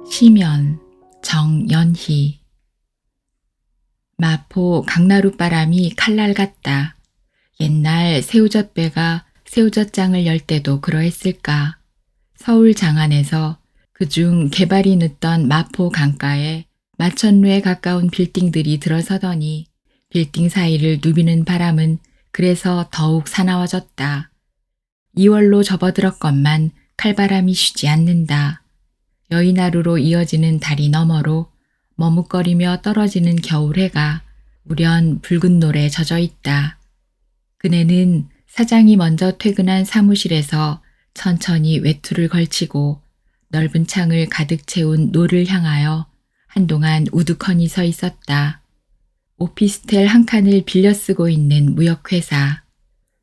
시면 정연희. 마포 강나룻바람이 칼날 같다. 옛날 새우젓배가 새우젓장을 열 때도 그러했을까. 서울 장안에서 그중 개발이 늦던 마포 강가에 마천루에 가까운 빌딩들이 들어서더니 빌딩 사이를 누비는 바람은 그래서 더욱 사나워졌다. 2월로 접어들었건만 칼바람이 쉬지 않는다. 여의나루로 이어지는 다리 너머로 머뭇거리며 떨어지는 겨울해가 우연 붉은 노래 젖어 있다. 그네는 사장이 먼저 퇴근한 사무실에서 천천히 외투를 걸치고 넓은 창을 가득 채운 노를 향하여 한동안 우두커니 서 있었다. 오피스텔 한 칸을 빌려 쓰고 있는 무역회사.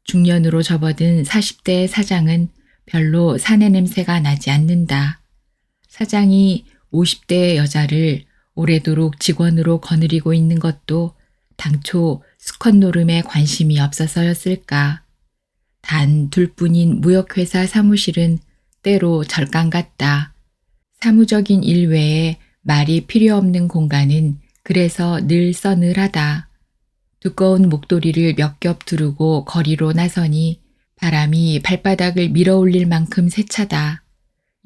중년으로 접어든 40대의 사장은 별로 사내 냄새가 나지 않는다. 사장이 50대의 여자를 오래도록 직원으로 거느리고 있는 것도 당초 수컷 노름에 관심이 없어서였을까. 단 둘뿐인 무역회사 사무실은 때로 절강 같다. 사무적인 일 외에 말이 필요 없는 공간은 그래서 늘 서늘하다. 두꺼운 목도리를 몇 겹 두르고 거리로 나서니 바람이 발바닥을 밀어올릴 만큼 세차다.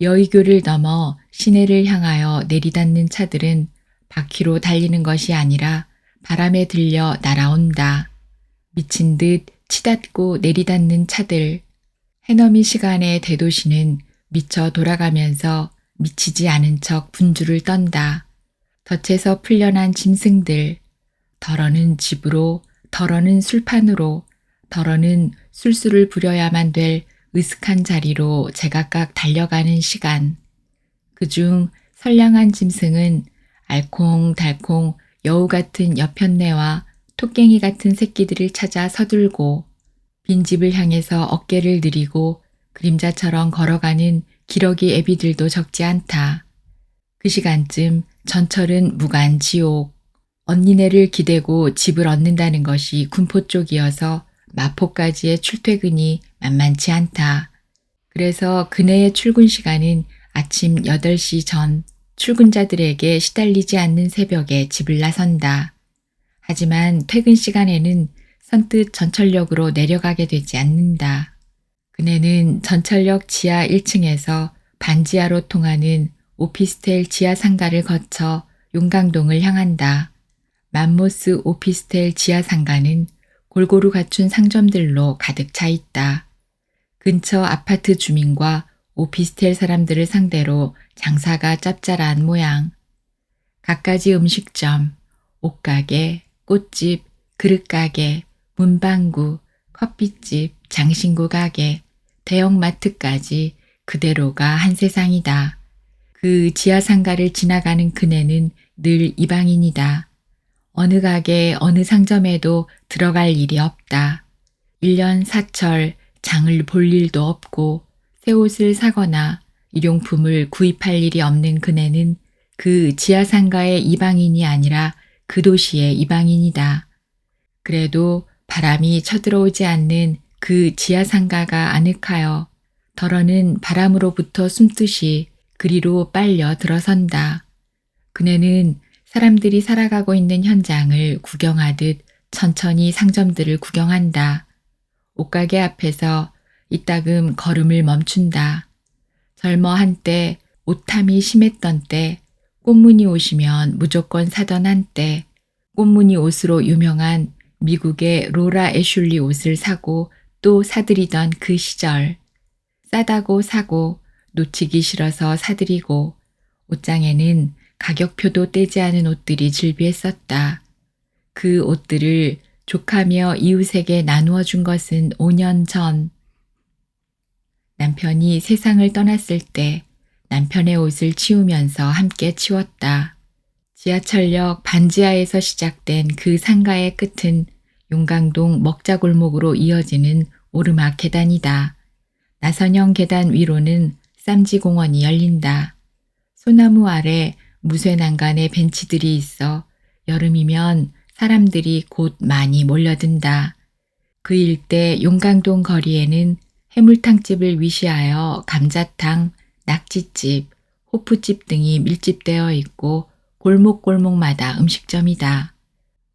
여의교를 넘어 시내를 향하여 내리닫는 차들은 바퀴로 달리는 것이 아니라 바람에 들려 날아온다. 미친 듯 치닫고 내리닫는 차들. 해넘이 시간의 대도시는 미쳐 돌아가면서 미치지 않은 척 분주를 떤다. 덫에서 풀려난 짐승들. 덜어는 집으로, 덜어는 술판으로, 덜어는 술수를 부려야만 될 으슥한 자리로 제각각 달려가는 시간. 그중 선량한 짐승은 알콩달콩 여우 같은 여편네와 토깽이 같은 새끼들을 찾아 서둘고 빈집을 향해서 어깨를 느리고 그림자처럼 걸어가는 기러기 애비들도 적지 않다. 그 시간쯤 전철은 무간지옥. 언니네를 기대고 집을 얻는다는 것이 군포 쪽이어서 마포까지의 출퇴근이 만만치 않다. 그래서 그네의 출근 시간은 아침 8시 전 출근자들에게 시달리지 않는 새벽에 집을 나선다. 하지만 퇴근 시간에는 선뜻 전철역으로 내려가게 되지 않는다. 그네는 전철역 지하 1층에서 반지하로 통하는 오피스텔 지하 상가를 거쳐 용강동을 향한다. 맘모스 오피스텔 지하 상가는 골고루 갖춘 상점들로 가득 차 있다. 근처 아파트 주민과 오피스텔 사람들을 상대로 장사가 짭짤한 모양. 갖가지 음식점, 옷가게, 꽃집, 그릇가게, 문방구, 커피집, 장신구 가게, 대형마트까지 그대로가 한 세상이다. 그 지하상가를 지나가는 그네는 늘 이방인이다. 어느 가게, 어느 상점에도 들어갈 일이 없다. 1년 사철 장을 볼 일도 없고 새 옷을 사거나 일용품을 구입할 일이 없는 그네는 그 지하상가의 이방인이 아니라 그 도시의 이방인이다. 그래도 바람이 쳐들어오지 않는 그 지하상가가 아늑하여 덜어는 바람으로부터 숨듯이 그리로 빨려 들어선다. 그네는 사람들이 살아가고 있는 현장을 구경하듯 천천히 상점들을 구경한다. 옷가게 앞에서 이따금 걸음을 멈춘다. 젊어 한때 옷탐이 심했던 때, 꽃무늬 옷이면 무조건 사던 한때, 꽃무늬 옷으로 유명한 미국의 로라 애슐리 옷을 사고 또 사들이던 그 시절. 싸다고 사고 놓치기 싫어서 사들이고 옷장에는 가격표도 떼지 않은 옷들이 즐비했었다. 그 옷들을 족하며 이웃에게 나누어 준 것은 5년 전. 남편이 세상을 떠났을 때 남편의 옷을 치우면서 함께 치웠다. 지하철역 반지하에서 시작된 그 상가의 끝은 용강동 먹자골목으로 이어지는 오르막 계단이다. 나선형 계단 위로는 쌈지공원이 열린다. 소나무 아래 무쇠난간의 벤치들이 있어 여름이면 사람들이 곧 많이 몰려든다. 그 일대 용강동 거리에는 해물탕집을 위시하여 감자탕, 낙지집, 호프집 등이 밀집되어 있고 골목골목마다 음식점이다.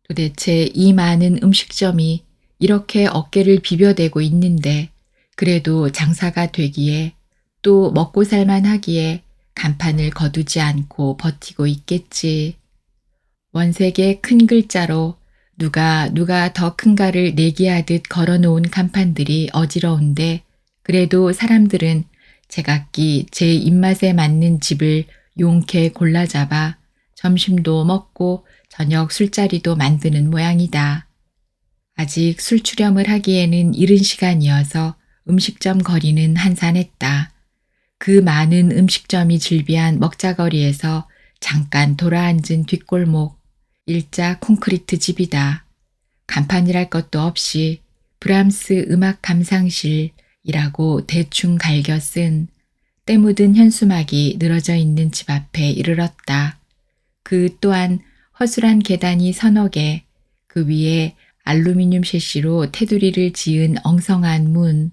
도대체 이 많은 음식점이 이렇게 어깨를 비벼대고 있는데 그래도 장사가 되기에 또 먹고 살만 하기에 간판을 거두지 않고 버티고 있겠지. 원색의 큰 글자로 누가 더 큰가를 내기하듯 걸어놓은 간판들이 어지러운데 그래도 사람들은 제각기 제 입맛에 맞는 집을 용케 골라잡아 점심도 먹고 저녁 술자리도 만드는 모양이다. 아직 술추렴을 하기에는 이른 시간이어서 음식점 거리는 한산했다. 그 많은 음식점이 즐비한 먹자거리에서 잠깐 돌아앉은 뒷골목, 일자 콘크리트 집이다. 간판이랄 것도 없이 브람스 음악 감상실이라고 대충 갈겨 쓴 때 묻은 현수막이 늘어져 있는 집 앞에 이르렀다. 그 또한 허술한 계단이 서너 개, 그 위에 알루미늄 셰시로 테두리를 지은 엉성한 문,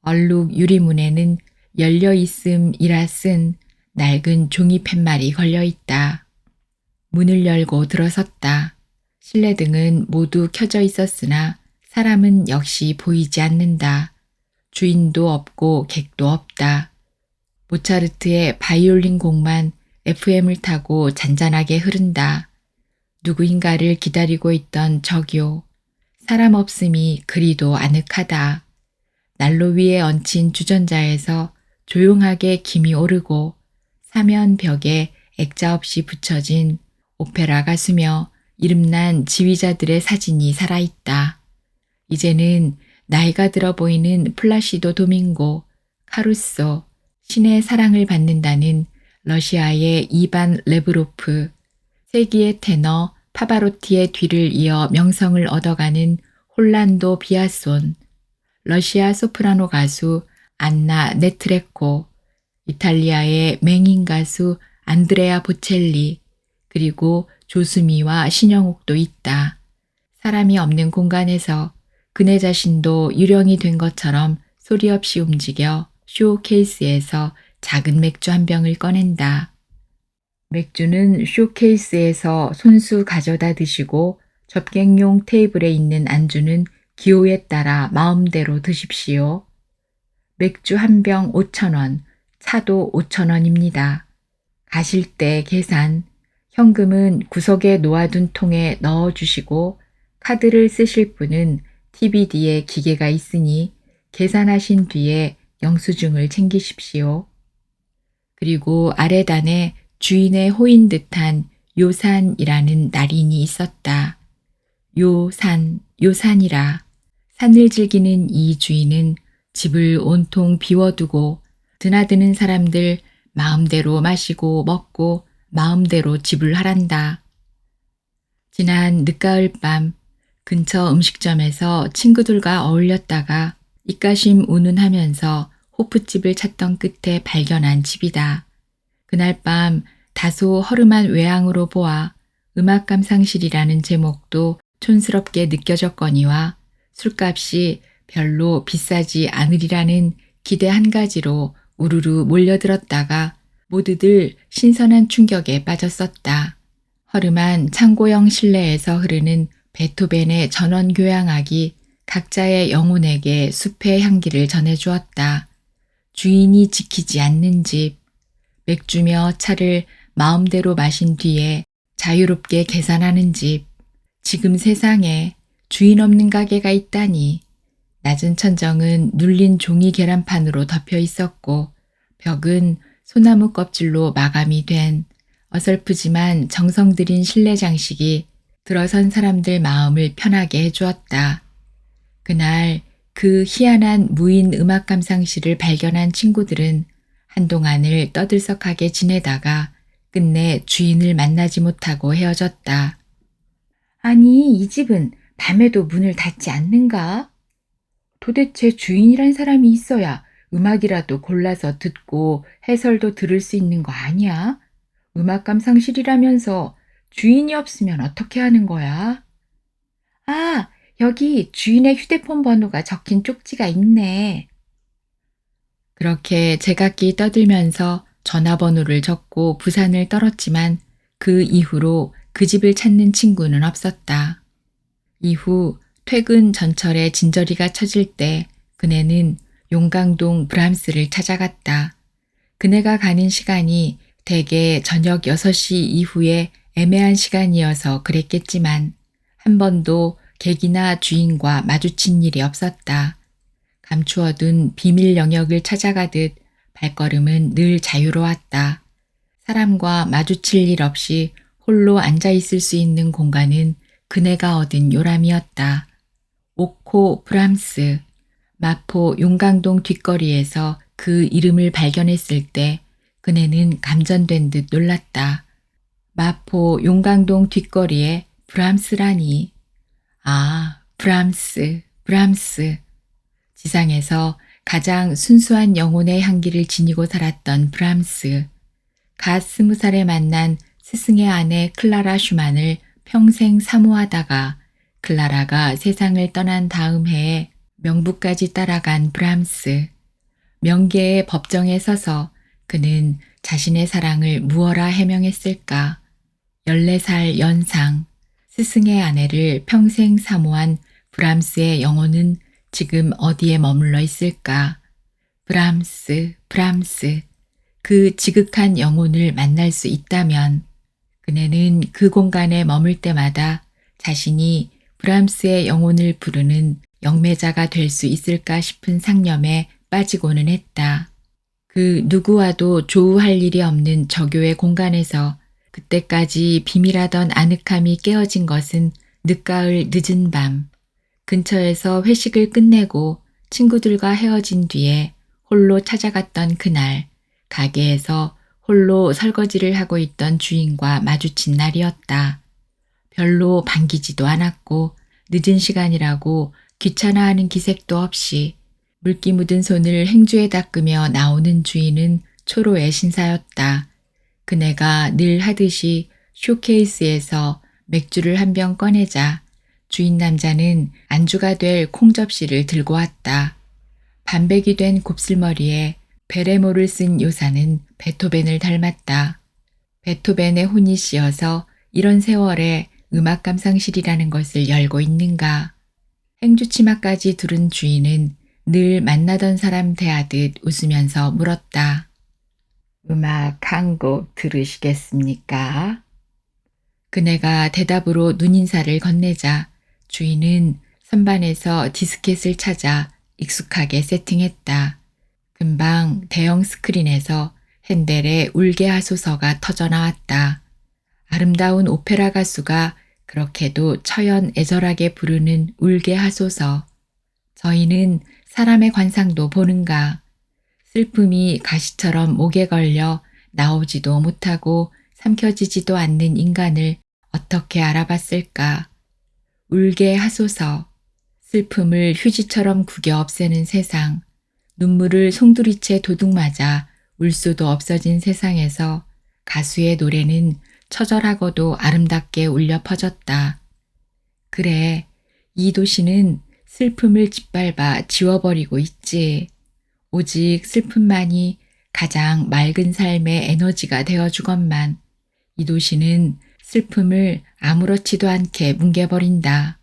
얼룩 유리문에는 열려 있음이라 쓴 낡은 종이 팻말이 걸려 있다. 문을 열고 들어섰다. 실내등은 모두 켜져 있었으나 사람은 역시 보이지 않는다. 주인도 없고 객도 없다. 모차르트의 바이올린 곡만 FM을 타고 잔잔하게 흐른다. 누구인가를 기다리고 있던 저기요. 사람 없음이 그리도 아늑하다. 난로 위에 얹힌 주전자에서 조용하게 김이 오르고 사면 벽에 액자 없이 붙여진 오페라 가수며 이름난 지휘자들의 사진이 살아있다. 이제는 나이가 들어 보이는 플라시도 도밍고, 카루소, 신의 사랑을 받는다는 러시아의 이반 레브로프, 세기의 테너 파바로티의 뒤를 이어 명성을 얻어가는 홀란도 비아손, 러시아 소프라노 가수 안나 네트레코, 이탈리아의 맹인 가수 안드레아 보첼리, 그리고 조수미와 신영옥도 있다. 사람이 없는 공간에서 그네 자신도 유령이 된 것처럼 소리 없이 움직여 쇼케이스에서 작은 맥주 한 병을 꺼낸다. 맥주는 쇼케이스에서 손수 가져다 드시고 접객용 테이블에 있는 안주는 기호에 따라 마음대로 드십시오. 맥주 한 병 5,000원, 차도 5,000원입니다. 가실 때 계산, 현금은 구석에 놓아둔 통에 넣어주시고 카드를 쓰실 분은 TBD에 기계가 있으니 계산하신 뒤에 영수증을 챙기십시오. 그리고 아래단에 주인의 호인 듯한 요산이라는 날인이 있었다. 요산이라. 산을 즐기는 이 주인은 집을 온통 비워두고 드나드는 사람들 마음대로 마시고 먹고 마음대로 지불하란다. 지난 늦가을 밤 근처 음식점에서 친구들과 어울렸다가 입가심 운운하면서 호프집을 찾던 끝에 발견한 집이다. 그날 밤 다소 허름한 외양으로 보아 음악 감상실이라는 제목도 촌스럽게 느껴졌거니와 술값이 별로 비싸지 않으리라는 기대 한 가지로 우르르 몰려들었다가 모두들 신선한 충격에 빠졌었다. 허름한 창고형 실내에서 흐르는 베토벤의 전원교향악이 각자의 영혼에게 숲의 향기를 전해주었다. 주인이 지키지 않는 집, 맥주며 차를 마음대로 마신 뒤에 자유롭게 계산하는 집, 지금 세상에 주인 없는 가게가 있다니. 낮은 천정은 눌린 종이 계란판으로 덮여 있었고 벽은 소나무 껍질로 마감이 된 어설프지만 정성 들인 실내 장식이 들어선 사람들 마음을 편하게 해주었다. 그날 그 희한한 무인 음악 감상실을 발견한 친구들은 한동안을 떠들썩하게 지내다가 끝내 주인을 만나지 못하고 헤어졌다. 아니, 이 집은 밤에도 문을 닫지 않는가? 도대체 주인이란 사람이 있어야 음악이라도 골라서 듣고 해설도 들을 수 있는 거 아니야? 음악 감상실이라면서 주인이 없으면 어떻게 하는 거야? 아, 여기 주인의 휴대폰 번호가 적힌 쪽지가 있네. 그렇게 제각기 떠들면서 전화번호를 적고 부산을 떨었지만 그 이후로 그 집을 찾는 친구는 없었다. 이후 퇴근 전철에 진저리가 처질 때 그네는 용강동 브람스를 찾아갔다. 그네가 가는 시간이 대개 저녁 6시 이후에 애매한 시간이어서 그랬겠지만 한 번도 객이나 주인과 마주친 일이 없었다. 감추어둔 비밀 영역을 찾아가듯 발걸음은 늘 자유로웠다. 사람과 마주칠 일 없이 홀로 앉아 있을 수 있는 공간은 그네가 얻은 요람이었다. 옥호 브람스, 마포 용강동 뒷거리에서 그 이름을 발견했을 때 그네는 감전된 듯 놀랐다. 마포 용강동 뒷거리에 브람스라니. 아, 브람스, 브람스. 지상에서 가장 순수한 영혼의 향기를 지니고 살았던 브람스. 갓 20살에 만난 스승의 아내 클라라 슈만을 평생 사모하다가 클라라가 세상을 떠난 다음 해에 명부까지 따라간 브람스. 명계의 법정에 서서 그는 자신의 사랑을 무어라 해명했을까. 14살 연상, 스승의 아내를 평생 사모한 브람스의 영혼은 지금 어디에 머물러 있을까. 브람스, 브람스. 그 지극한 영혼을 만날 수 있다면 그네는 그 공간에 머물 때마다 자신이 브람스의 영혼을 부르는 영매자가 될 수 있을까 싶은 상념에 빠지고는 했다. 그 누구와도 조우할 일이 없는 저교의 공간에서 그때까지 비밀하던 아늑함이 깨어진 것은 늦가을 늦은 밤, 근처에서 회식을 끝내고 친구들과 헤어진 뒤에 홀로 찾아갔던 그날, 가게에서 홀로 설거지를 하고 있던 주인과 마주친 날이었다. 별로 반기지도 않았고 늦은 시간이라고 귀찮아하는 기색도 없이 물기 묻은 손을 행주에 닦으며 나오는 주인은 초로의 신사였다. 그네가 늘 하듯이 쇼케이스에서 맥주를 한 병 꺼내자 주인 남자는 안주가 될 콩접시를 들고 왔다. 반백이 된 곱슬머리에 베레모를 쓴 요사는 베토벤을 닮았다. 베토벤의 혼이 씌어서 이런 세월에 음악 감상실이라는 것을 열고 있는가. 행주치마까지 두른 주인은 늘 만나던 사람 대하듯 웃으면서 물었다. 음악 한 곡 들으시겠습니까? 그네가 대답으로 눈인사를 건네자 주인은 선반에서 디스켓을 찾아 익숙하게 세팅했다. 금방 대형 스크린에서 핸델의 울게 하소서가 터져나왔다. 아름다운 오페라 가수가 그렇게도 처연애절하게 부르는 울게 하소서. 저희는 사람의 관상도 보는가. 슬픔이 가시처럼 목에 걸려 나오지도 못하고 삼켜지지도 않는 인간을 어떻게 알아봤을까. 울게 하소서. 슬픔을 휴지처럼 구겨 없애는 세상. 눈물을 송두리째 도둑맞아 울 수도 없어진 세상에서 가수의 노래는 처절하고도 아름답게 울려 퍼졌다. 그래, 이 도시는 슬픔을 짓밟아 지워버리고 있지. 오직 슬픔만이 가장 맑은 삶의 에너지가 되어주건만 이 도시는 슬픔을 아무렇지도 않게 뭉개버린다.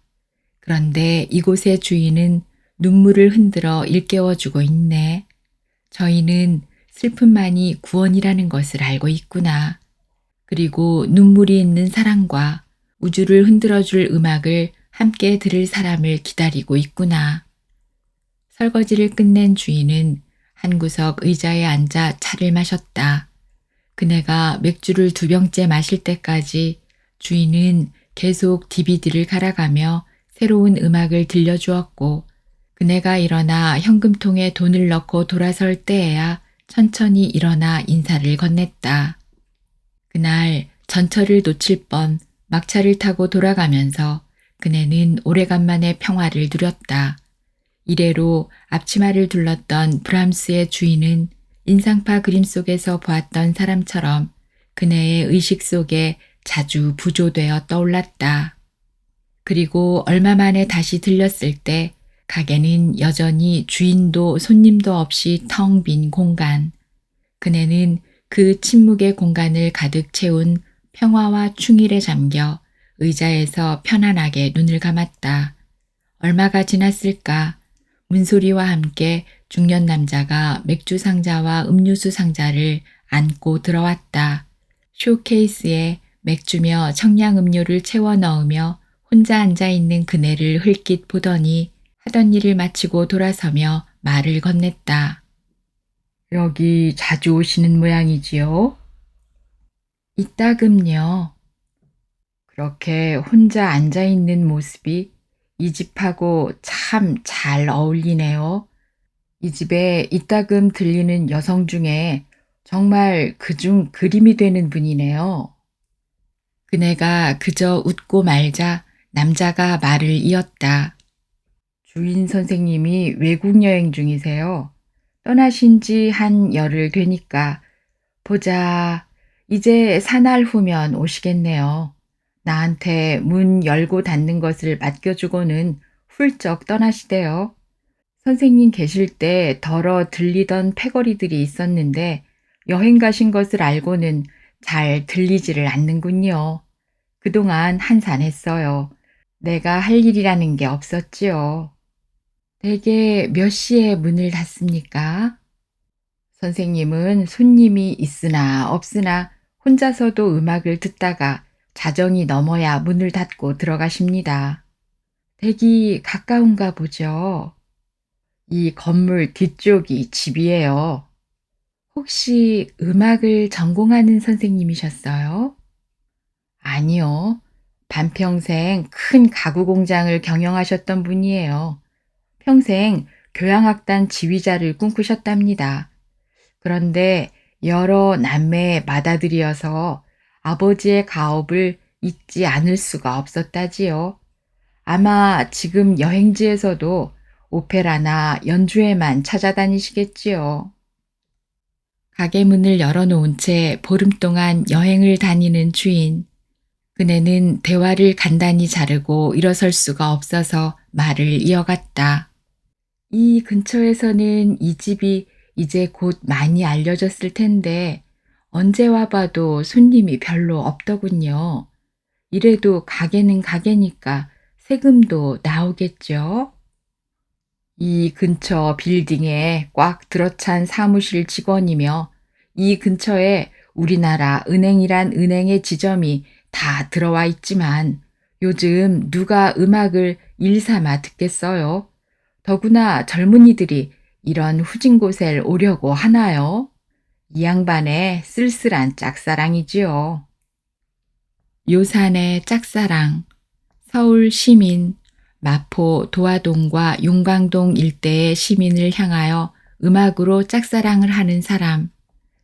그런데 이곳의 주인은 눈물을 흔들어 일깨워주고 있네. 저희는 슬픔만이 구원이라는 것을 알고 있구나. 그리고 눈물이 있는 사랑과 우주를 흔들어줄 음악을 함께 들을 사람을 기다리고 있구나. 설거지를 끝낸 주인은 한 구석 의자에 앉아 차를 마셨다. 그네가 맥주를 2병째 마실 때까지 주인은 계속 DVD를 갈아가며 새로운 음악을 들려주었고 그네가 일어나 현금통에 돈을 넣고 돌아설 때에야 천천히 일어나 인사를 건넸다. 그날 전철을 놓칠 뻔 막차를 타고 돌아가면서 그네는 오래간만에 평화를 누렸다. 이래로 앞치마를 둘렀던 브람스의 주인은 인상파 그림 속에서 보았던 사람처럼 그네의 의식 속에 자주 부조되어 떠올랐다. 그리고 얼마 만에 다시 들렸을 때 가게는 여전히 주인도 손님도 없이 텅 빈 공간. 그네는 그 침묵의 공간을 가득 채운 평화와 충일에 잠겨 의자에서 편안하게 눈을 감았다. 얼마가 지났을까? 문소리와 함께 중년 남자가 맥주 상자와 음료수 상자를 안고 들어왔다. 쇼케이스에 맥주며 청량음료를 채워 넣으며 혼자 앉아있는 그네를 흘낏 보더니 하던 일을 마치고 돌아서며 말을 건넸다. 여기 자주 오시는 모양이지요? 이따금요. 그렇게 혼자 앉아있는 모습이 이 집하고 참 잘 어울리네요. 이 집에 이따금 들리는 여성 중에 정말 그중 그림이 되는 분이네요. 그네가 그저 웃고 말자 남자가 말을 이었다. 주인 선생님이 외국 여행 중이세요. 떠나신 지 한 열흘 되니까 보자. 이제 사날 후면 오시겠네요. 나한테 문 열고 닫는 것을 맡겨주고는 훌쩍 떠나시대요. 선생님 계실 때 덜어 들리던 패거리들이 있었는데 여행 가신 것을 알고는 잘 들리지를 않는군요. 그동안 한산했어요. 내가 할 일이라는 게 없었지요. 대개 몇 시에 문을 닫습니까? 선생님은 손님이 있으나 없으나 혼자서도 음악을 듣다가 자정이 넘어야 문을 닫고 들어가십니다. 댁이 가까운가 보죠. 이 건물 뒤쪽이 집이에요. 혹시 음악을 전공하는 선생님이셨어요? 아니요. 반평생 큰 가구 공장을 경영하셨던 분이에요. 평생 교향악단 지휘자를 꿈꾸셨답니다. 그런데 여러 남매의 맏아들이어서 아버지의 가업을 잊지 않을 수가 없었다지요. 아마 지금 여행지에서도 오페라나 연주회만 찾아다니시겠지요. 가게 문을 열어놓은 채 보름 동안 여행을 다니는 주인. 그네는 대화를 간단히 자르고 일어설 수가 없어서 말을 이어갔다. 이 근처에서는 이 집이 이제 곧 많이 알려졌을 텐데 언제 와봐도 손님이 별로 없더군요. 이래도 가게는 가게니까 세금도 나오겠죠? 이 근처 빌딩에 꽉 들어찬 사무실 직원이며 이 근처에 우리나라 은행이란 은행의 지점이 다 들어와 있지만 요즘 누가 음악을 일삼아 듣겠어요? 더구나 젊은이들이 이런 후진 곳에 오려고 하나요? 이 양반의 쓸쓸한 짝사랑이지요. 요산의 짝사랑. 서울 시민, 마포 도화동과 용광동 일대의 시민을 향하여 음악으로 짝사랑을 하는 사람.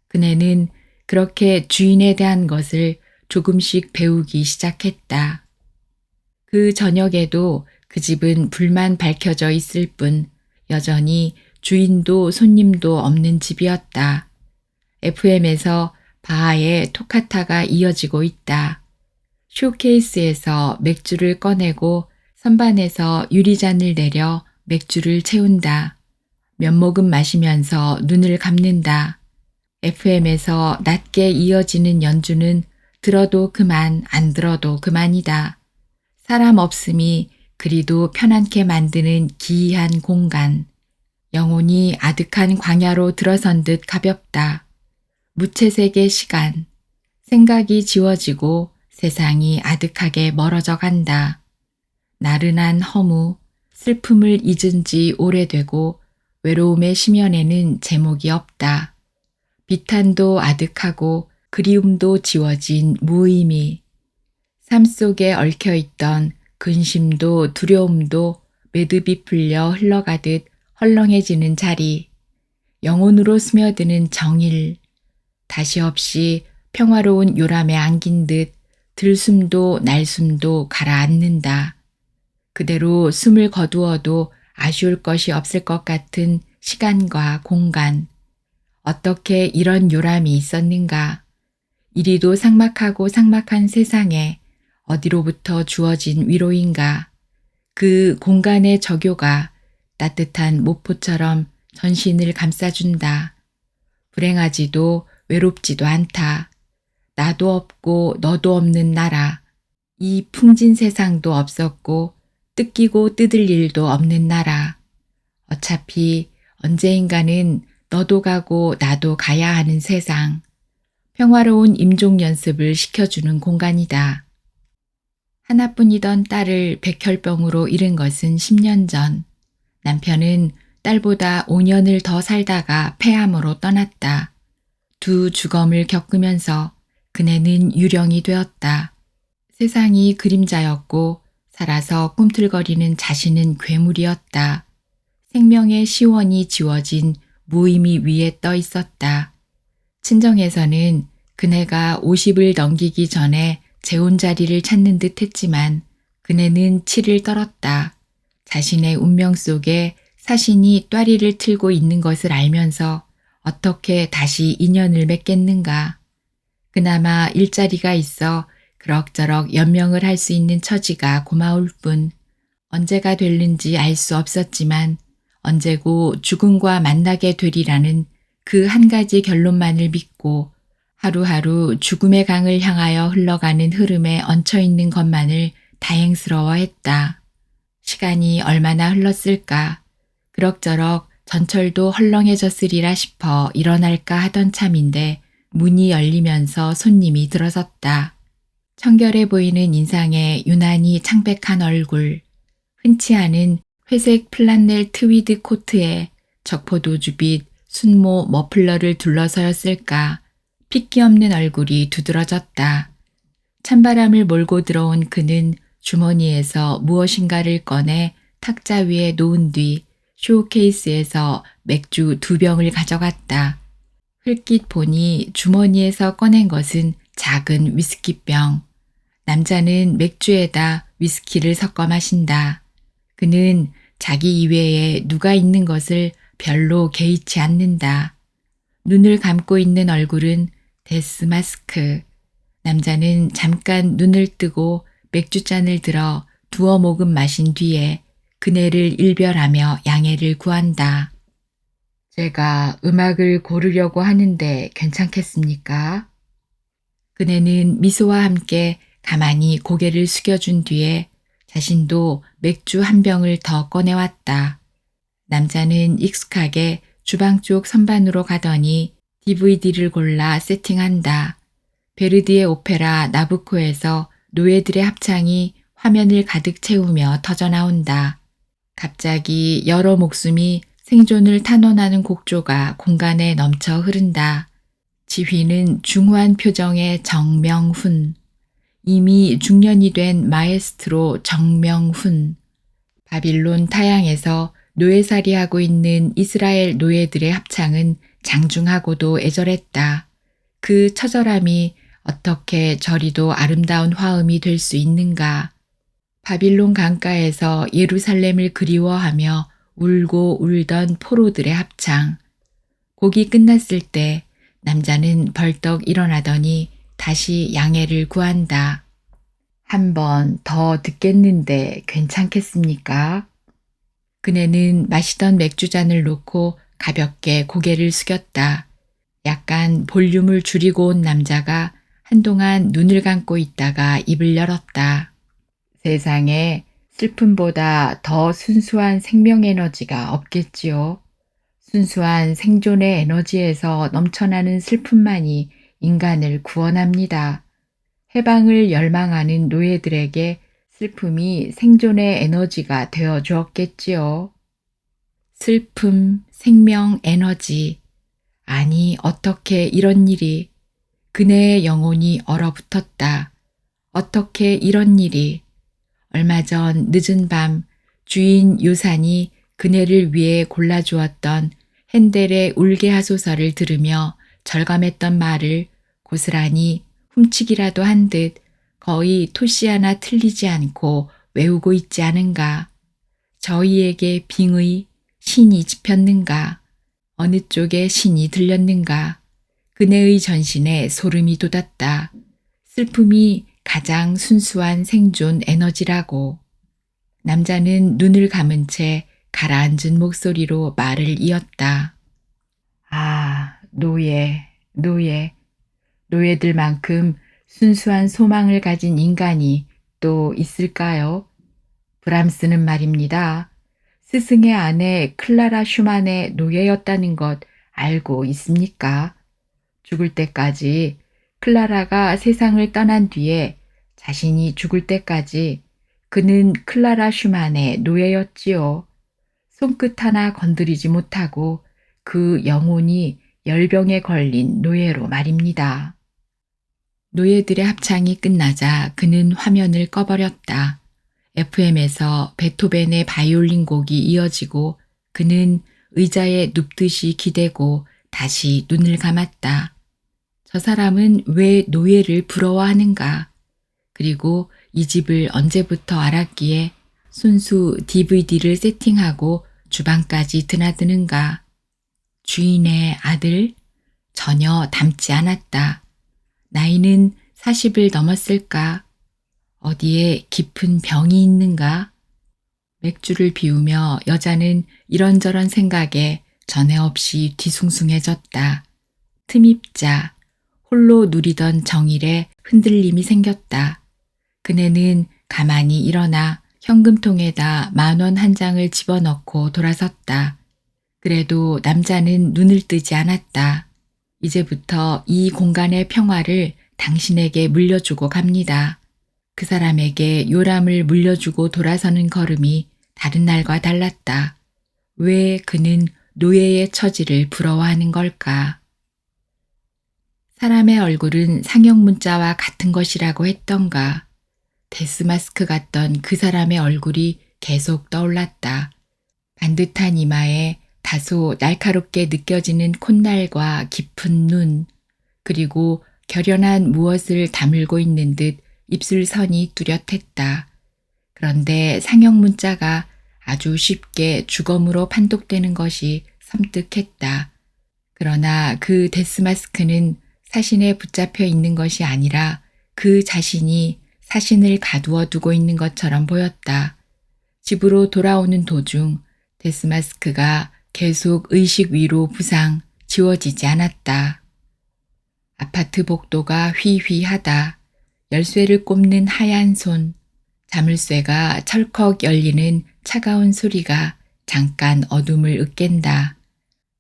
그네는 그렇게 주인에 대한 것을 조금씩 배우기 시작했다. 그 저녁에도 그 집은 불만 밝혀져 있을 뿐 여전히 주인도 손님도 없는 집이었다. FM에서 바하의 토카타가 이어지고 있다. 쇼케이스에서 맥주를 꺼내고 선반에서 유리잔을 내려 맥주를 채운다. 몇 모금 마시면서 눈을 감는다. FM에서 낮게 이어지는 연주는 들어도 그만 안 들어도 그만이다. 사람 없음이 그리도 편안케 만드는 기이한 공간. 영혼이 아득한 광야로 들어선 듯 가볍다. 무채색의 시간. 생각이 지워지고 세상이 아득하게 멀어져 간다. 나른한 허무, 슬픔을 잊은 지 오래되고 외로움의 심연에는 제목이 없다. 비탄도 아득하고 그리움도 지워진 무의미. 삶 속에 얽혀있던 근심도 두려움도 매듭이 풀려 흘러가듯 헐렁해지는 자리. 영혼으로 스며드는 정일. 다시 없이 평화로운 요람에 안긴 듯 들숨도 날숨도 가라앉는다. 그대로 숨을 거두어도 아쉬울 것이 없을 것 같은 시간과 공간. 어떻게 이런 요람이 있었는가. 이리도 삭막하고 삭막한 세상에 어디로부터 주어진 위로인가. 그 공간의 저교가 따뜻한 모포처럼 전신을 감싸준다. 불행하지도 외롭지도 않다. 나도 없고 너도 없는 나라. 이 풍진 세상도 없었고 뜯기고 뜯을 일도 없는 나라. 어차피 언제인가는 너도 가고 나도 가야 하는 세상. 평화로운 임종 연습을 시켜주는 공간이다. 하나뿐이던 딸을 백혈병으로 잃은 것은 10년 전. 남편은 딸보다 5년을 더 살다가 폐암으로 떠났다. 두 주검을 겪으면서 그네는 유령이 되었다. 세상이 그림자였고 살아서 꿈틀거리는 자신은 괴물이었다. 생명의 시원이 지워진 무의미 위에 떠 있었다. 친정에서는 그네가 50을 넘기기 전에 재혼 자리를 찾는 듯 했지만 그네는 치를 떨었다. 자신의 운명 속에 사신이 또리를 틀고 있는 것을 알면서 어떻게 다시 인연을 맺겠는가. 그나마 일자리가 있어 그럭저럭 연명을 할 수 있는 처지가 고마울 뿐 언제가 될는지 알 수 없었지만 언제고 죽음과 만나게 되리라는 그 한 가지 결론만을 믿고 하루하루 죽음의 강을 향하여 흘러가는 흐름에 얹혀있는 것만을 다행스러워했다. 시간이 얼마나 흘렀을까. 그럭저럭 전철도 헐렁해졌으리라 싶어 일어날까 하던 참인데 문이 열리면서 손님이 들어섰다. 청결해 보이는 인상에 유난히 창백한 얼굴, 흔치 않은 회색 플란넬 트위드 코트에 적포도주빛 순모 머플러를 둘러서였을까 핏기 없는 얼굴이 두드러졌다. 찬바람을 몰고 들어온 그는 주머니에서 무엇인가를 꺼내 탁자 위에 놓은 뒤 쇼케이스에서 맥주 2병을 가져갔다. 흘낏 보니 주머니에서 꺼낸 것은 작은 위스키병. 남자는 맥주에다 위스키를 섞어 마신다. 그는 자기 이외에 누가 있는 것을 별로 개의치 않는다. 눈을 감고 있는 얼굴은 데스 마스크. 남자는 잠깐 눈을 뜨고 맥주잔을 들어 2모금 마신 뒤에 그네를 일별하며 양해를 구한다. 제가 음악을 고르려고 하는데 괜찮겠습니까? 그네는 미소와 함께 가만히 고개를 숙여준 뒤에 자신도 맥주 1병을 더 꺼내왔다. 남자는 익숙하게 주방 쪽 선반으로 가더니 DVD를 골라 세팅한다. 베르디의 오페라 나부코에서 노예들의 합창이 화면을 가득 채우며 터져나온다. 갑자기 여러 목숨이 생존을 탄원하는 곡조가 공간에 넘쳐 흐른다. 지휘는 중후한 표정의 정명훈. 이미 중년이 된 마에스트로 정명훈. 바빌론 타향에서 노예살이하고 있는 이스라엘 노예들의 합창은 장중하고도 애절했다. 그 처절함이 어떻게 저리도 아름다운 화음이 될 수 있는가. 바빌론 강가에서 예루살렘을 그리워하며 울고 울던 포로들의 합창. 곡이 끝났을 때 남자는 벌떡 일어나더니 다시 양해를 구한다. 한 번 더 듣겠는데 괜찮겠습니까? 그네는 마시던 맥주잔을 놓고 가볍게 고개를 숙였다. 약간 볼륨을 줄이고 온 남자가 한동안 눈을 감고 있다가 입을 열었다. 세상에 슬픔보다 더 순수한 생명 에너지가 없겠지요. 순수한 생존의 에너지에서 넘쳐나는 슬픔만이 인간을 구원합니다. 해방을 열망하는 노예들에게 슬픔이 생존의 에너지가 되어 주었겠지요. 슬픔, 생명, 에너지. 아니, 어떻게 이런 일이. 그네의 영혼이 얼어붙었다. 어떻게 이런 일이. 얼마 전 늦은 밤 주인 요산이 그네를 위해 골라주었던 핸델의 울게 하소서를 들으며 절감했던 말을 고스란히 훔치기라도 한 듯 거의 토시 하나 틀리지 않고 외우고 있지 않은가. 저희에게 빙의 신이 짚혔는가. 어느 쪽에 신이 들렸는가. 그네의 전신에 소름이 돋았다. 슬픔이 가장 순수한 생존 에너지라고. 남자는 눈을 감은 채 가라앉은 목소리로 말을 이었다. 아, 노예, 노예. 노예들만큼 순수한 소망을 가진 인간이 또 있을까요? 브람스는 말입니다. 스승의 아내 클라라 슈만의 노예였다는 것 알고 있습니까? 죽을 때까지 클라라가 세상을 떠난 뒤에 자신이 죽을 때까지 그는 클라라 슈만의 노예였지요. 손끝 하나 건드리지 못하고 그 영혼이 열병에 걸린 노예로 말입니다. 노예들의 합창이 끝나자 그는 화면을 꺼버렸다. FM에서 베토벤의 바이올린 곡이 이어지고 그는 의자에 눕듯이 기대고 다시 눈을 감았다. 저 사람은 왜 노예를 부러워하는가? 그리고 이 집을 언제부터 알았기에 순수 DVD를 세팅하고 주방까지 드나드는가? 주인의 아들? 전혀 닮지 않았다. 나이는 40을 넘었을까? 어디에 깊은 병이 있는가? 맥주를 비우며 여자는 이런저런 생각에 전에 없이 뒤숭숭해졌다. 틈입자, 홀로 누리던 정일에 흔들림이 생겼다. 그네는 가만히 일어나 현금통에다 10,000원 한 장을 집어넣고 돌아섰다. 그래도 남자는 눈을 뜨지 않았다. 이제부터 이 공간의 평화를 당신에게 물려주고 갑니다. 그 사람에게 요람을 물려주고 돌아서는 걸음이 다른 날과 달랐다. 왜 그는 노예의 처지를 부러워하는 걸까? 사람의 얼굴은 상형 문자와 같은 것이라고 했던가. 데스마스크 같던 그 사람의 얼굴이 계속 떠올랐다. 반듯한 이마에 다소 날카롭게 느껴지는 콧날과 깊은 눈, 그리고 결연한 무엇을 다물고 있는 듯 입술선이 뚜렷했다. 그런데 상형 문자가 아주 쉽게 주검으로 판독되는 것이 섬뜩했다. 그러나 그 데스마스크는 사신에 붙잡혀 있는 것이 아니라 그 자신이 사신을 가두어 두고 있는 것처럼 보였다. 집으로 돌아오는 도중 데스마스크가 계속 의식 위로 부상 지워지지 않았다. 아파트 복도가 휘휘하다. 열쇠를 꼽는 하얀 손, 자물쇠가 철컥 열리는 차가운 소리가 잠깐 어둠을 으깬다.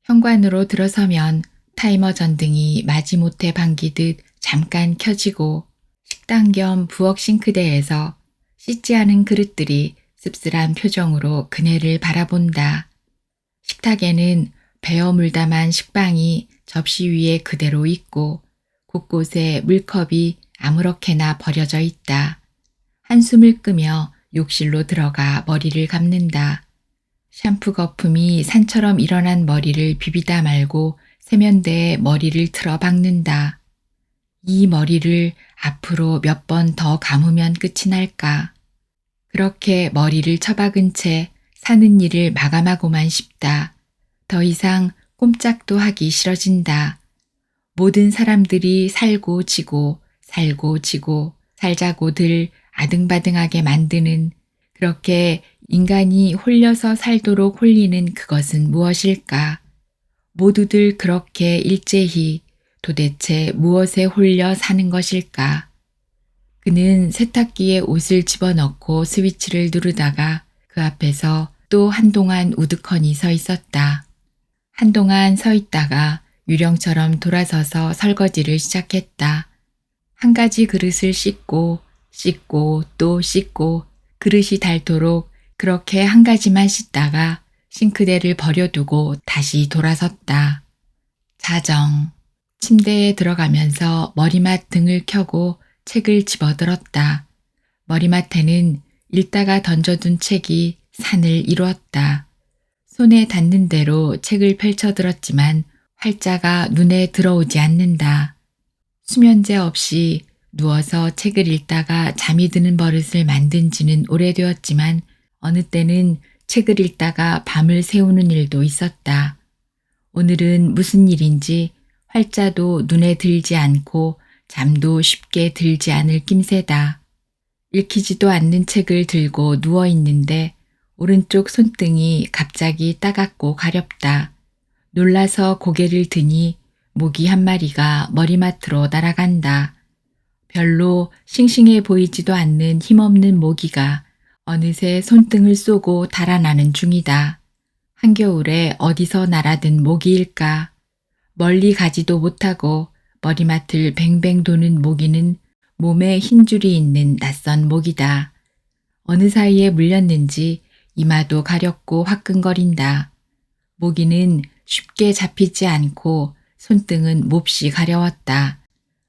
현관으로 들어서면 타이머 전등이 마지못해 반기듯 잠깐 켜지고 식당 겸 부엌 싱크대에서 씻지 않은 그릇들이 씁쓸한 표정으로 그네를 바라본다. 식탁에는 베어 물담한 식빵이 접시 위에 그대로 있고 곳곳에 물컵이 아무렇게나 버려져 있다. 한숨을 끄며 욕실로 들어가 머리를 감는다. 샴푸 거품이 산처럼 일어난 머리를 비비다 말고 세면대에 머리를 틀어 박는다. 이 머리를 앞으로 몇 번 더 감으면 끝이 날까. 그렇게 머리를 처박은 채 사는 일을 마감하고만 싶다. 더 이상 꼼짝도 하기 싫어진다. 모든 사람들이 살고 지고 살고 지고 살자고들 아등바등하게 만드는, 그렇게 인간이 홀려서 살도록 홀리는 그것은 무엇일까? 모두들 그렇게 일제히 도대체 무엇에 홀려 사는 것일까? 그는 세탁기에 옷을 집어넣고 스위치를 누르다가 그 앞에서 또 한동안 우두커니 서 있었다. 한동안 서 있다가 유령처럼 돌아서서 설거지를 시작했다. 한 가지 그릇을 씻고 또 씻고 그릇이 닳도록 그렇게 한 가지만 씻다가 싱크대를 버려두고 다시 돌아섰다. 자정. 침대에 들어가면서 머리맡 등을 켜고 책을 집어들었다. 머리맡에는 읽다가 던져둔 책이 산을 이루었다. 손에 닿는 대로 책을 펼쳐들었지만 활자가 눈에 들어오지 않는다. 수면제 없이 누워서 책을 읽다가 잠이 드는 버릇을 만든 지는 오래되었지만 어느 때는 책을 읽다가 밤을 새우는 일도 있었다. 오늘은 무슨 일인지 활자도 눈에 들지 않고 잠도 쉽게 들지 않을 낌새다. 읽히지도 않는 책을 들고 누워 있는데 오른쪽 손등이 갑자기 따갑고 가렵다. 놀라서 고개를 드니 모기 한 마리가 머리맡으로 날아간다. 별로 싱싱해 보이지도 않는 힘없는 모기가 어느새 손등을 쏘고 달아나는 중이다. 한겨울에 어디서 날아든 모기일까? 멀리 가지도 못하고 머리맡을 뱅뱅 도는 모기는 몸에 흰 줄이 있는 낯선 모기다. 어느 사이에 물렸는지 이마도 가렵고 화끈거린다. 모기는 쉽게 잡히지 않고 손등은 몹시 가려웠다.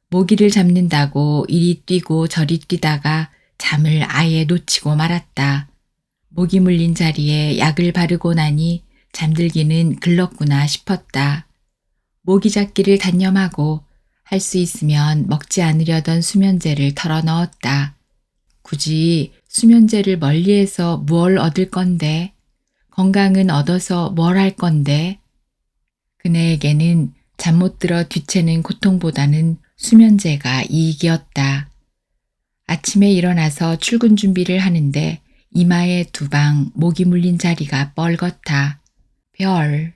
모기를 잡는다고 이리 뛰고 저리 뛰다가 잠을 아예 놓치고 말았다. 모기 물린 자리에 약을 바르고 나니 잠들기는 글렀구나 싶었다. 모기 잡기를 단념하고 할 수 있으면 먹지 않으려던 수면제를 털어 넣었다. 굳이 수면제를 멀리해서 무얼 얻을 건데? 건강은 얻어서 뭘 할 건데? 그네에게는 잠 못 들어 뒤채는 고통보다는 수면제가 이익이었다. 아침에 일어나서 출근 준비를 하는데 이마에 두 방 모기 물린 자리가 뻘겋다. 별.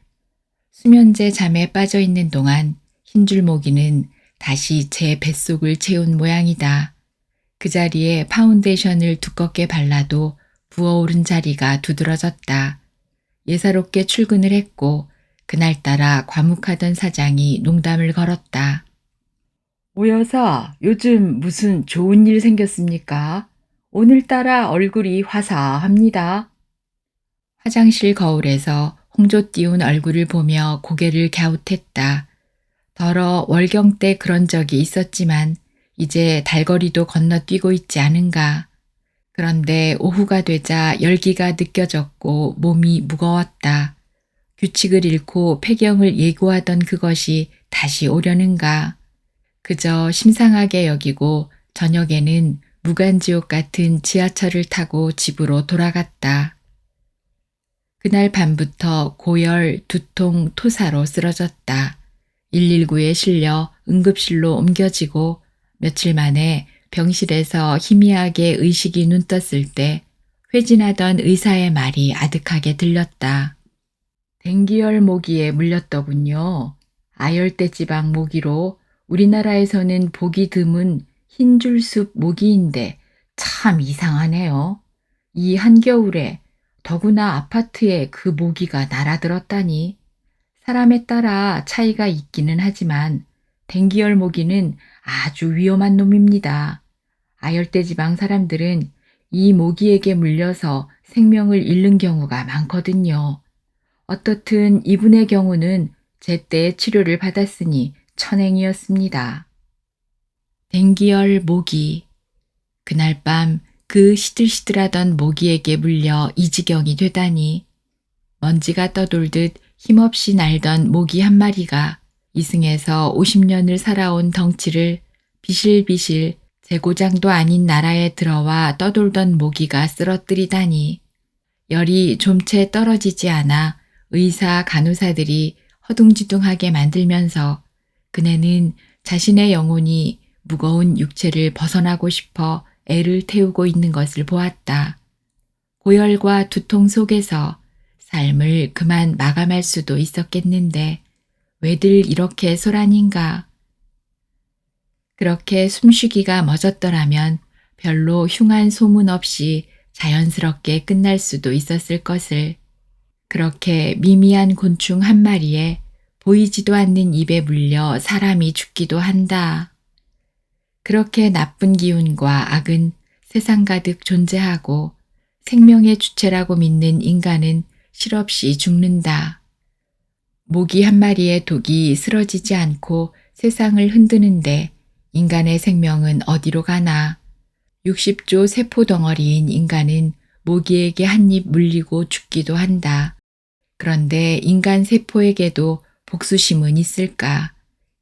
수면제 잠에 빠져 있는 동안 흰줄 모기는 다시 제 뱃속을 채운 모양이다. 그 자리에 파운데이션을 두껍게 발라도 부어오른 자리가 두드러졌다. 예사롭게 출근을 했고 그날따라 과묵하던 사장이 농담을 걸었다. 오 여사, 요즘 무슨 좋은 일 생겼습니까? 오늘따라 얼굴이 화사합니다. 화장실 거울에서 홍조 띄운 얼굴을 보며 고개를 갸웃했다. 더러 월경 때 그런 적이 있었지만 이제 달거리도 건너뛰고 있지 않은가. 그런데 오후가 되자 열기가 느껴졌고 몸이 무거웠다. 규칙을 잃고 폐경을 예고하던 그것이 다시 오려는가. 그저 심상하게 여기고 저녁에는 무간지옥 같은 지하철을 타고 집으로 돌아갔다. 그날 밤부터 고열, 두통, 토사로 쓰러졌다. 119에 실려 응급실로 옮겨지고 며칠 만에 병실에서 희미하게 의식이 눈떴을 때 회진하던 의사의 말이 아득하게 들렸다. 댕기열 모기에 물렸더군요. 아열대 지방 모기로 우리나라에서는 보기 드문 흰줄숲 모기인데 참 이상하네요. 이 한겨울에 더구나 아파트에 그 모기가 날아들었다니. 사람에 따라 차이가 있기는 하지만 댕기열 모기는 아주 위험한 놈입니다. 아열대 지방 사람들은 이 모기에게 물려서 생명을 잃는 경우가 많거든요. 어떻든 이분의 경우는 제때 치료를 받았으니 천행이었습니다. 댕기열 모기. 그날 밤 그 시들시들하던 모기에게 물려 이 지경이 되다니. 먼지가 떠돌듯 힘없이 날던 모기 한 마리가 이승에서 50년을 살아온 덩치를 비실비실 재고장도 아닌 나라에 들어와 떠돌던 모기가 쓰러뜨리다니. 열이 좀채 떨어지지 않아 의사 간호사들이 허둥지둥하게 만들면서 그네는 자신의 영혼이 무거운 육체를 벗어나고 싶어 애를 태우고 있는 것을 보았다. 고열과 두통 속에서 삶을 그만 마감할 수도 있었겠는데 왜들 이렇게 소란인가. 그렇게 숨쉬기가 멎었더라면 별로 흉한 소문 없이 자연스럽게 끝날 수도 있었을 것을. 그렇게 미미한 곤충 한 마리에 보이지도 않는 입에 물려 사람이 죽기도 한다. 그렇게 나쁜 기운과 악은 세상 가득 존재하고 생명의 주체라고 믿는 인간은 실없이 죽는다. 모기 한 마리의 독이 쓰러지지 않고 세상을 흔드는데 인간의 생명은 어디로 가나. 60조 세포 덩어리인 인간은 모기에게 한 입 물리고 죽기도 한다. 그런데 인간 세포에게도 복수심은 있을까?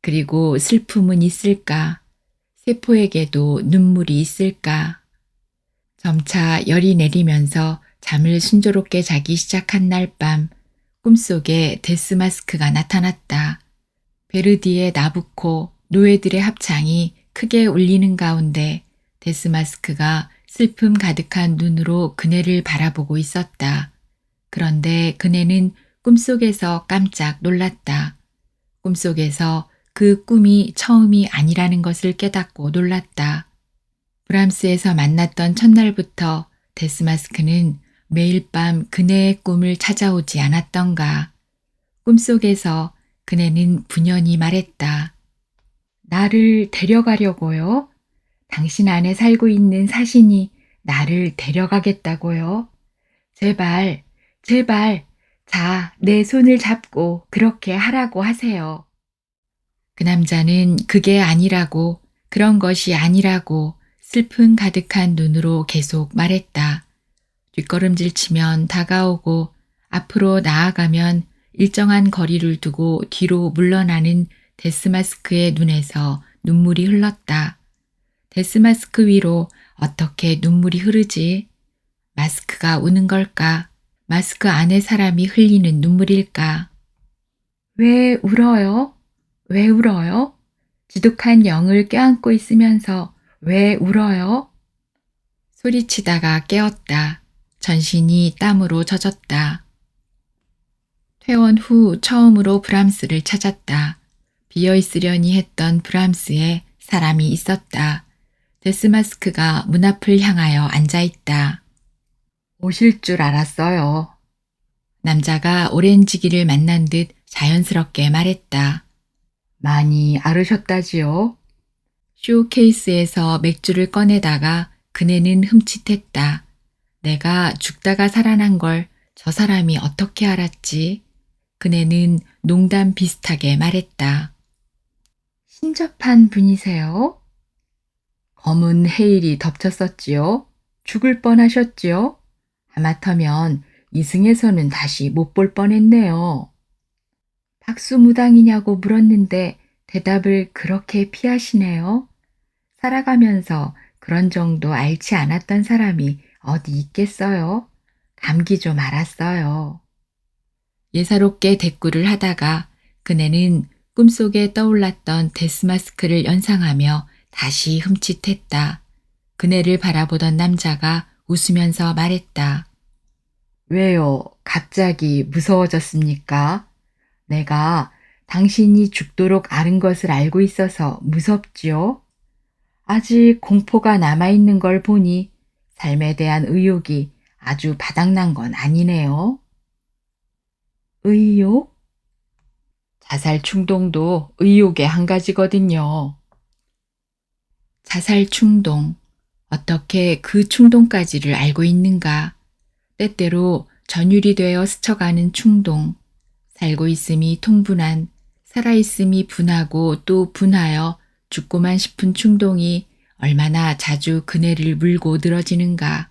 그리고 슬픔은 있을까? 세포에게도 눈물이 있을까? 점차 열이 내리면서 잠을 순조롭게 자기 시작한 날 밤 꿈속에 데스마스크가 나타났다. 베르디의 나부코, 노예들의 합창이 크게 울리는 가운데 데스마스크가 슬픔 가득한 눈으로 그네를 바라보고 있었다. 그런데 그네는 꿈속에서 깜짝 놀랐다. 꿈속에서 그 꿈이 처음이 아니라는 것을 깨닫고 놀랐다. 브람스에서 만났던 첫날부터 데스마스크는 매일 밤 그네의 꿈을 찾아오지 않았던가. 꿈속에서 그네는 분연히 말했다. 나를 데려가려고요? 당신 안에 살고 있는 사신이 나를 데려가겠다고요? 제발, 제발, 자, 내 손을 잡고 그렇게 하라고 하세요. 그 남자는 그게 아니라고, 그런 것이 아니라고 슬픔 가득한 눈으로 계속 말했다. 뒷걸음질 치면 다가오고 앞으로 나아가면 일정한 거리를 두고 뒤로 물러나는 데스마스크의 눈에서 눈물이 흘렀다. 데스마스크 위로 어떻게 눈물이 흐르지? 마스크가 우는 걸까? 마스크 안에 사람이 흘리는 눈물일까? 왜 울어요? 왜 울어요? 지독한 영을 껴안고 있으면서 왜 울어요? 소리치다가 깨었다. 전신이 땀으로 젖었다. 퇴원 후 처음으로 브람스를 찾았다. 비어있으려니 했던 브람스에 사람이 있었다. 데스마스크가 문 앞을 향하여 앉아있다. 오실 줄 알았어요. 남자가 오렌지기를 만난 듯 자연스럽게 말했다. 많이 앓으셨다지요? 쇼케이스에서 맥주를 꺼내다가 그네는 흠칫했다. 내가 죽다가 살아난 걸 저 사람이 어떻게 알았지? 그네는 농담 비슷하게 말했다. 신접한 분이세요? 검은 헤일이 덮쳤었지요? 죽을 뻔하셨지요? 하마터면 이승에서는 다시 못 볼 뻔했네요. 박수무당이냐고 물었는데 대답을 그렇게 피하시네요. 살아가면서 그런 정도 앓지 않았던 사람이 어디 있겠어요? 감기 좀 앓았어요. 예사롭게 대꾸를 하다가 그네는 꿈속에 떠올랐던 데스마스크를 연상하며 다시 흠칫했다. 그네를 바라보던 남자가 웃으면서 말했다. 왜요? 갑자기 무서워졌습니까? 내가 당신이 죽도록 앓은 것을 알고 있어서 무섭지요? 아직 공포가 남아있는 걸 보니 삶에 대한 의욕이 아주 바닥난 건 아니네요. 의욕? 자살 충동도 의욕의 한 가지거든요. 자살 충동. 어떻게 그 충동까지를 알고 있는가? 때때로 전율이 되어 스쳐가는 충동. 살고 있음이 통분한, 살아있음이 분하고 또 분하여 죽고만 싶은 충동이 얼마나 자주 그네를 물고 늘어지는가.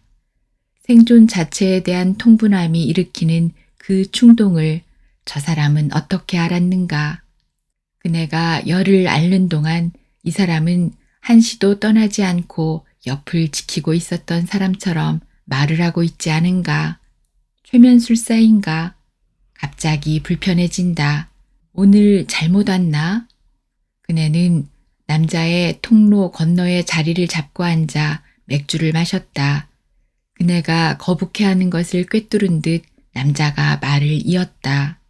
생존 자체에 대한 통분함이 일으키는 그 충동을 저 사람은 어떻게 알았는가. 그네가 열을 앓는 동안 이 사람은 한시도 떠나지 않고 옆을 지키고 있었던 사람처럼 말을 하고 있지 않은가. 최면술사인가. 갑자기 불편해진다. 오늘 잘못 왔나? 그네는 남자의 통로 건너에 자리를 잡고 앉아 맥주를 마셨다. 그네가 거북해하는 것을 꿰뚫은 듯 남자가 말을 이었다.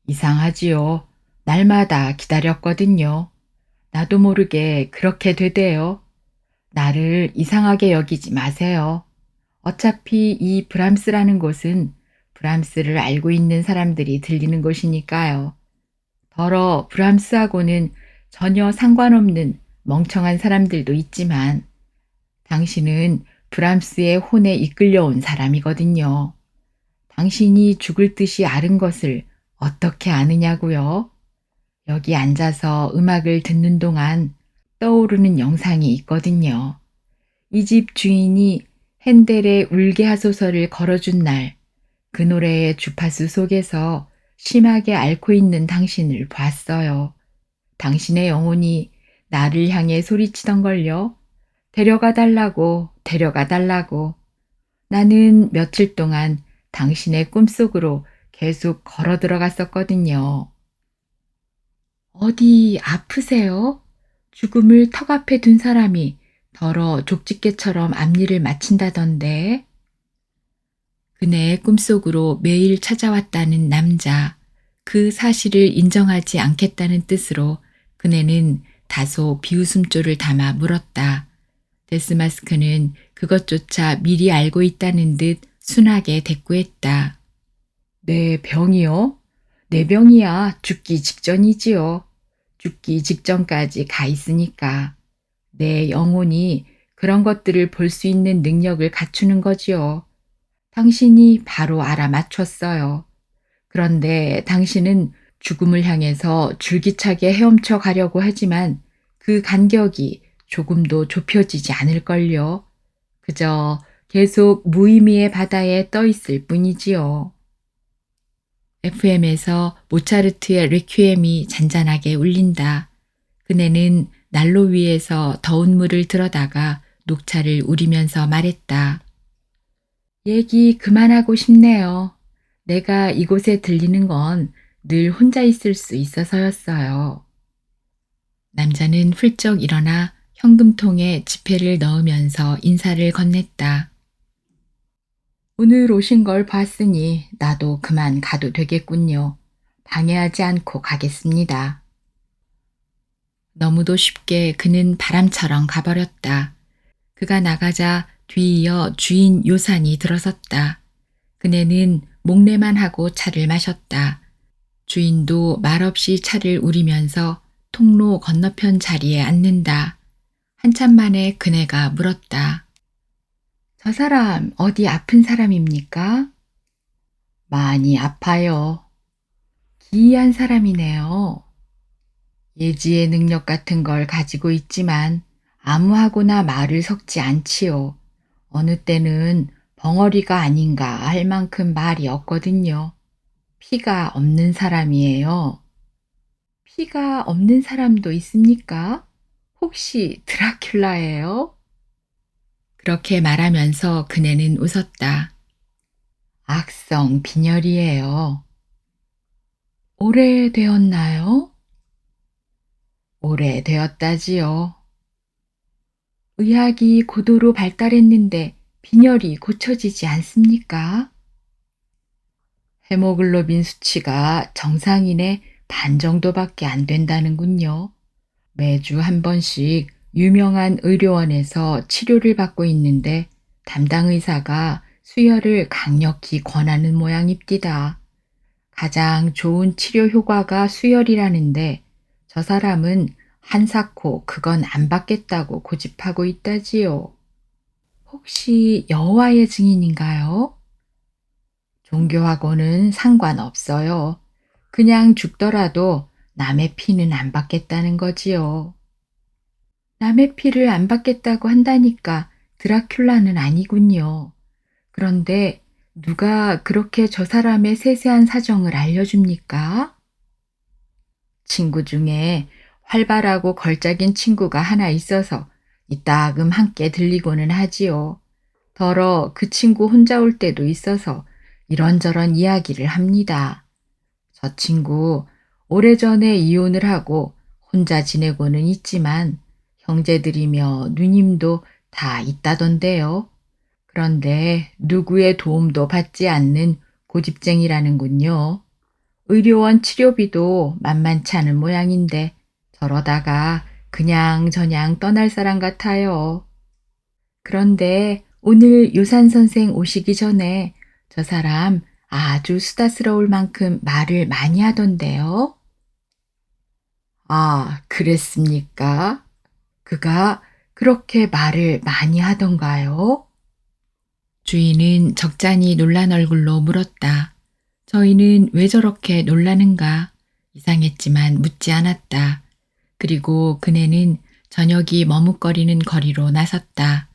이상하지요. 날마다 기다렸거든요. 나도 모르게 그렇게 되대요. 나를 이상하게 여기지 마세요. 어차피 이 브람스라는 곳은 브람스를 알고 있는 사람들이 들리는 곳이니까요. 더러 브람스하고는 전혀 상관없는 멍청한 사람들도 있지만 당신은 브람스의 혼에 이끌려온 사람이거든요. 당신이 죽을 듯이 앓은 것을 어떻게 아느냐고요? 여기 앉아서 음악을 듣는 동안 떠오르는 영상이 있거든요. 이 집 주인이 핸델의 울게 하소서를 걸어준 날, 그 노래의 주파수 속에서 심하게 앓고 있는 당신을 봤어요. 당신의 영혼이 나를 향해 소리치던걸요. 데려가 달라고, 데려가 달라고. 나는 며칠 동안 당신의 꿈속으로 계속 걸어 들어갔었거든요. 어디 아프세요? 죽음을 턱 앞에 둔 사람이 더러 족집게처럼 앞일을 마친다던데. 그네의 꿈속으로 매일 찾아왔다는 남자, 그 사실을 인정하지 않겠다는 뜻으로 그네는 다소 비웃음조를 담아 물었다. 데스마스크는 그것조차 미리 알고 있다는 듯 순하게 대꾸했다. 내 병이요? 내 병이야 죽기 직전이지요. 죽기 직전까지 가 있으니까. 내 영혼이 그런 것들을 볼 수 있는 능력을 갖추는 거지요. 당신이 바로 알아맞췄어요. 그런데 당신은 죽음을 향해서 줄기차게 헤엄쳐 가려고 하지만 그 간격이 조금도 좁혀지지 않을걸요. 그저 계속 무의미의 바다에 떠 있을 뿐이지요. FM에서 모차르트의 레퀴엠이 잔잔하게 울린다. 그네는 난로 위에서 더운 물을 들어다가 녹차를 우리면서 말했다. 얘기 그만하고 싶네요. 내가 이곳에 들리는 건 늘 혼자 있을 수 있어서였어요. 남자는 훌쩍 일어나 현금통에 지폐를 넣으면서 인사를 건넸다. 오늘 오신 걸 봤으니 나도 그만 가도 되겠군요. 방해하지 않고 가겠습니다. 너무도 쉽게 그는 바람처럼 가버렸다. 그가 나가자 뒤이어 주인 요산이 들어섰다. 그네는 목례만 하고 차를 마셨다. 주인도 말없이 차를 우리면서 통로 건너편 자리에 앉는다. 한참 만에 그네가 물었다. 저 사람 어디 아픈 사람입니까? 많이 아파요. 기이한 사람이네요. 예지의 능력 같은 걸 가지고 있지만 아무하고나 말을 섞지 않지요. 어느 때는 벙어리가 아닌가 할 만큼 말이 없거든요. 피가 없는 사람이에요. 피가 없는 사람도 있습니까? 혹시 드라큘라예요? 그렇게 말하면서 그네는 웃었다. 악성 빈혈이에요. 오래되었나요? 오래되었다지요. 의학이 고도로 발달했는데 빈혈이 고쳐지지 않습니까? 헤모글로빈 수치가 정상인의 반 정도밖에 안 된다는군요. 매주 한 번씩 유명한 의료원에서 치료를 받고 있는데 담당 의사가 수혈을 강력히 권하는 모양입디다. 가장 좋은 치료 효과가 수혈이라는데 저 사람은 한사코 그건 안 받겠다고 고집하고 있다지요. 혹시 여호와의 증인인가요? 종교하고는 상관없어요. 그냥 죽더라도 남의 피는 안 받겠다는 거지요. 남의 피를 안 받겠다고 한다니까 드라큘라는 아니군요. 그런데 누가 그렇게 저 사람의 세세한 사정을 알려줍니까? 친구 중에 활발하고 걸작인 친구가 하나 있어서 이따금 함께 들리고는 하지요. 더러 그 친구 혼자 올 때도 있어서 이런저런 이야기를 합니다. 저 친구 오래전에 이혼을 하고 혼자 지내고는 있지만 형제들이며 누님도 다 있다던데요. 그런데 누구의 도움도 받지 않는 고집쟁이라는군요. 의료원 치료비도 만만치 않은 모양인데 저러다가 그냥 떠날 사람 같아요. 그런데 오늘 요산 선생 오시기 전에 저 사람 아주 수다스러울 만큼 말을 많이 하던데요. 아, 그랬습니까? 그가 그렇게 말을 많이 하던가요? 주인은 적잖이 놀란 얼굴로 물었다. 저희는 왜 저렇게 놀라는가? 이상했지만 묻지 않았다. 그리고 그네는 저녁이 머뭇거리는 거리로 나섰다.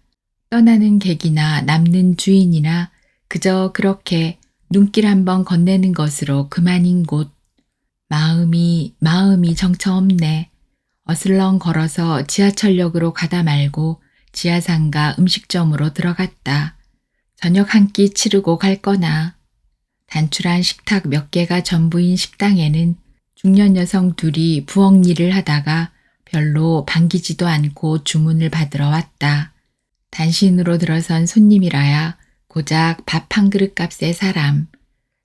떠나는 객이나 남는 주인이나 그저 그렇게 눈길 한번 건네는 것으로 그만인 곳. 마음이 정처 없네. 어슬렁 걸어서 지하철역으로 가다 말고 지하상가 음식점으로 들어갔다. 저녁 한 끼 치르고 갈 거나. 단출한 식탁 몇 개가 전부인 식당에는 중년 여성 둘이 부엌 일을 하다가 별로 반기지도 않고 주문을 받으러 왔다. 단신으로 들어선 손님이라야 고작 밥 한 그릇 값의 사람.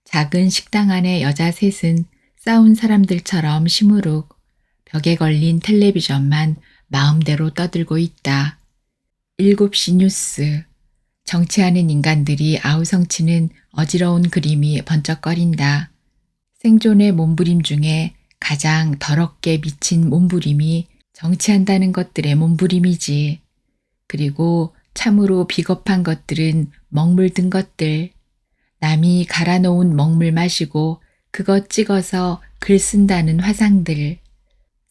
작은 식당 안의 여자 셋은 싸운 사람들처럼 시무룩 벽에 걸린 텔레비전만 마음대로 떠들고 있다. 7시 뉴스. 정치하는 인간들이 아우성치는 어지러운 그림이 번쩍거린다. 생존의 몸부림 중에 가장 더럽게 미친 몸부림이 정치한다는 것들의 몸부림이지. 그리고 참으로 비겁한 것들은 먹물 든 것들. 남이 갈아놓은 먹물 마시고 그것 찍어서 글 쓴다는 화상들.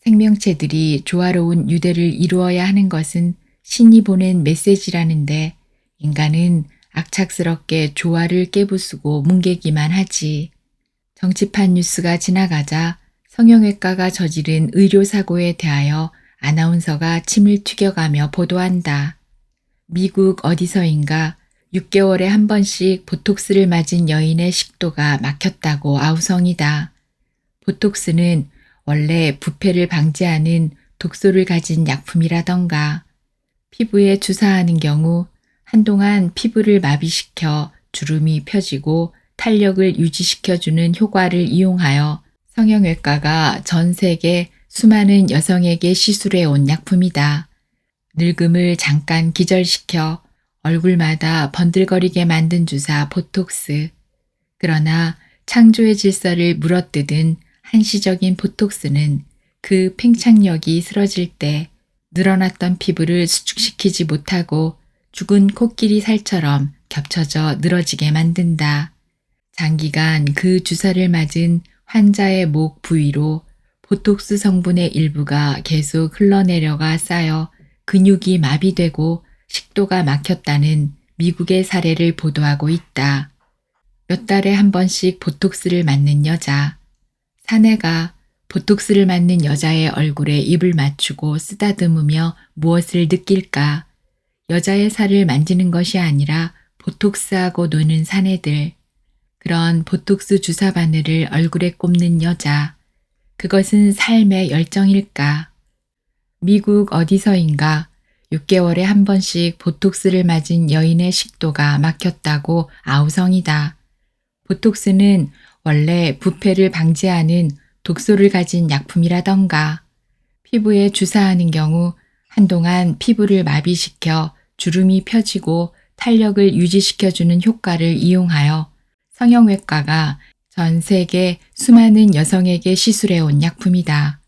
생명체들이 조화로운 유대를 이루어야 하는 것은 신이 보낸 메시지라는데 인간은 악착스럽게 조화를 깨부수고 뭉개기만 하지. 정치판 뉴스가 지나가자 성형외과가 저지른 의료사고에 대하여 아나운서가 침을 튀겨가며 보도한다. 미국 어디서인가 6개월에 한 번씩 보톡스를 맞은 여인의 식도가 막혔다고 아우성이다. 보톡스는 원래 부패를 방지하는 독소를 가진 약품이라던가 피부에 주사하는 경우 한동안 피부를 마비시켜 주름이 펴지고 탄력을 유지시켜주는 효과를 이용하여 성형외과가 전 세계 수많은 여성에게 시술해온 약품이다. 늙음을 잠깐 기절시켜 얼굴마다 번들거리게 만든 주사 보톡스. 그러나 창조의 질서를 물어뜯은 한시적인 보톡스는 그 팽창력이 쓰러질 때 늘어났던 피부를 수축시키지 못하고 죽은 코끼리 살처럼 겹쳐져 늘어지게 만든다. 장기간 그 주사를 맞은 환자의 목 부위로 보톡스 성분의 일부가 계속 흘러내려가 쌓여 근육이 마비되고 식도가 막혔다는 미국의 사례를 보도하고 있다. 몇 달에 한 번씩 보톡스를 맞는 여자. 사내가 보톡스를 맞는 여자의 얼굴에 입을 맞추고 쓰다듬으며 무엇을 느낄까? 여자의 살을 만지는 것이 아니라 보톡스하고 노는 사내들. 그런 보톡스 주사 바늘을 얼굴에 꼽는 여자. 그것은 삶의 열정일까? 미국 어디서인가 6개월에 한 번씩 보톡스를 맞은 여인의 식도가 막혔다고 아우성이다. 보톡스는 원래 부패를 방지하는 독소를 가진 약품이라던가 피부에 주사하는 경우 한동안 피부를 마비시켜 주름이 펴지고 탄력을 유지시켜주는 효과를 이용하여 성형외과가 전 세계 수많은 여성에게 시술해온 약품이다.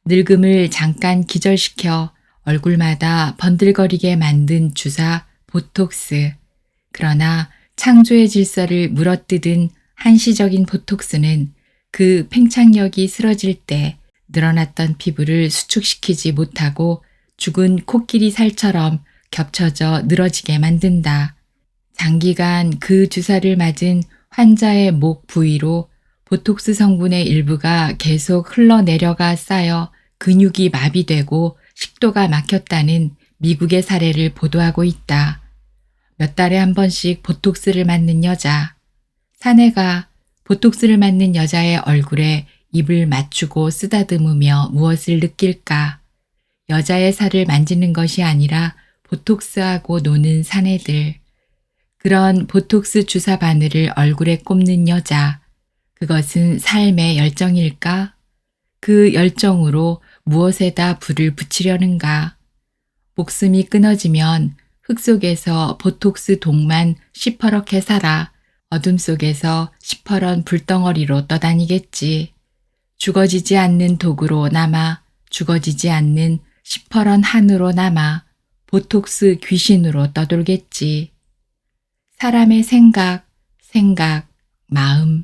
늙음을 잠깐 기절시켜 얼굴마다 번들거리게 만든 주사 보톡스. 그러나 창조의 질서를 물어뜯은 한시적인 보톡스는 그 팽창력이 쓰러질 때 늘어났던 피부를 수축시키지 못하고 죽은 코끼리 살처럼 겹쳐져 늘어지게 만든다. 장기간 그 주사를 맞은 환자의 목 부위로 보톡스 성분의 일부가 계속 흘러내려가 쌓여 근육이 마비되고 식도가 막혔다는 미국의 사례를 보도하고 있다. 몇 달에 한 번씩 보톡스를 맞는 여자. 사내가 보톡스를 맞는 여자의 얼굴에 입을 맞추고 쓰다듬으며 무엇을 느낄까? 여자의 살을 만지는 것이 아니라 보톡스하고 노는 사내들. 그런 보톡스 주사 바늘을 얼굴에 꼽는 여자. 그것은 삶의 열정일까? 그 열정으로 무엇에다 불을 붙이려는가? 목숨이 끊어지면 흙 속에서 보톡스 독만 시퍼렇게 살아 어둠 속에서 시퍼런 불덩어리로 떠다니겠지. 죽어지지 않는 독으로 남아 죽어지지 않는 시퍼런 한으로 남아 보톡스 귀신으로 떠돌겠지. 사람의 생각, 마음,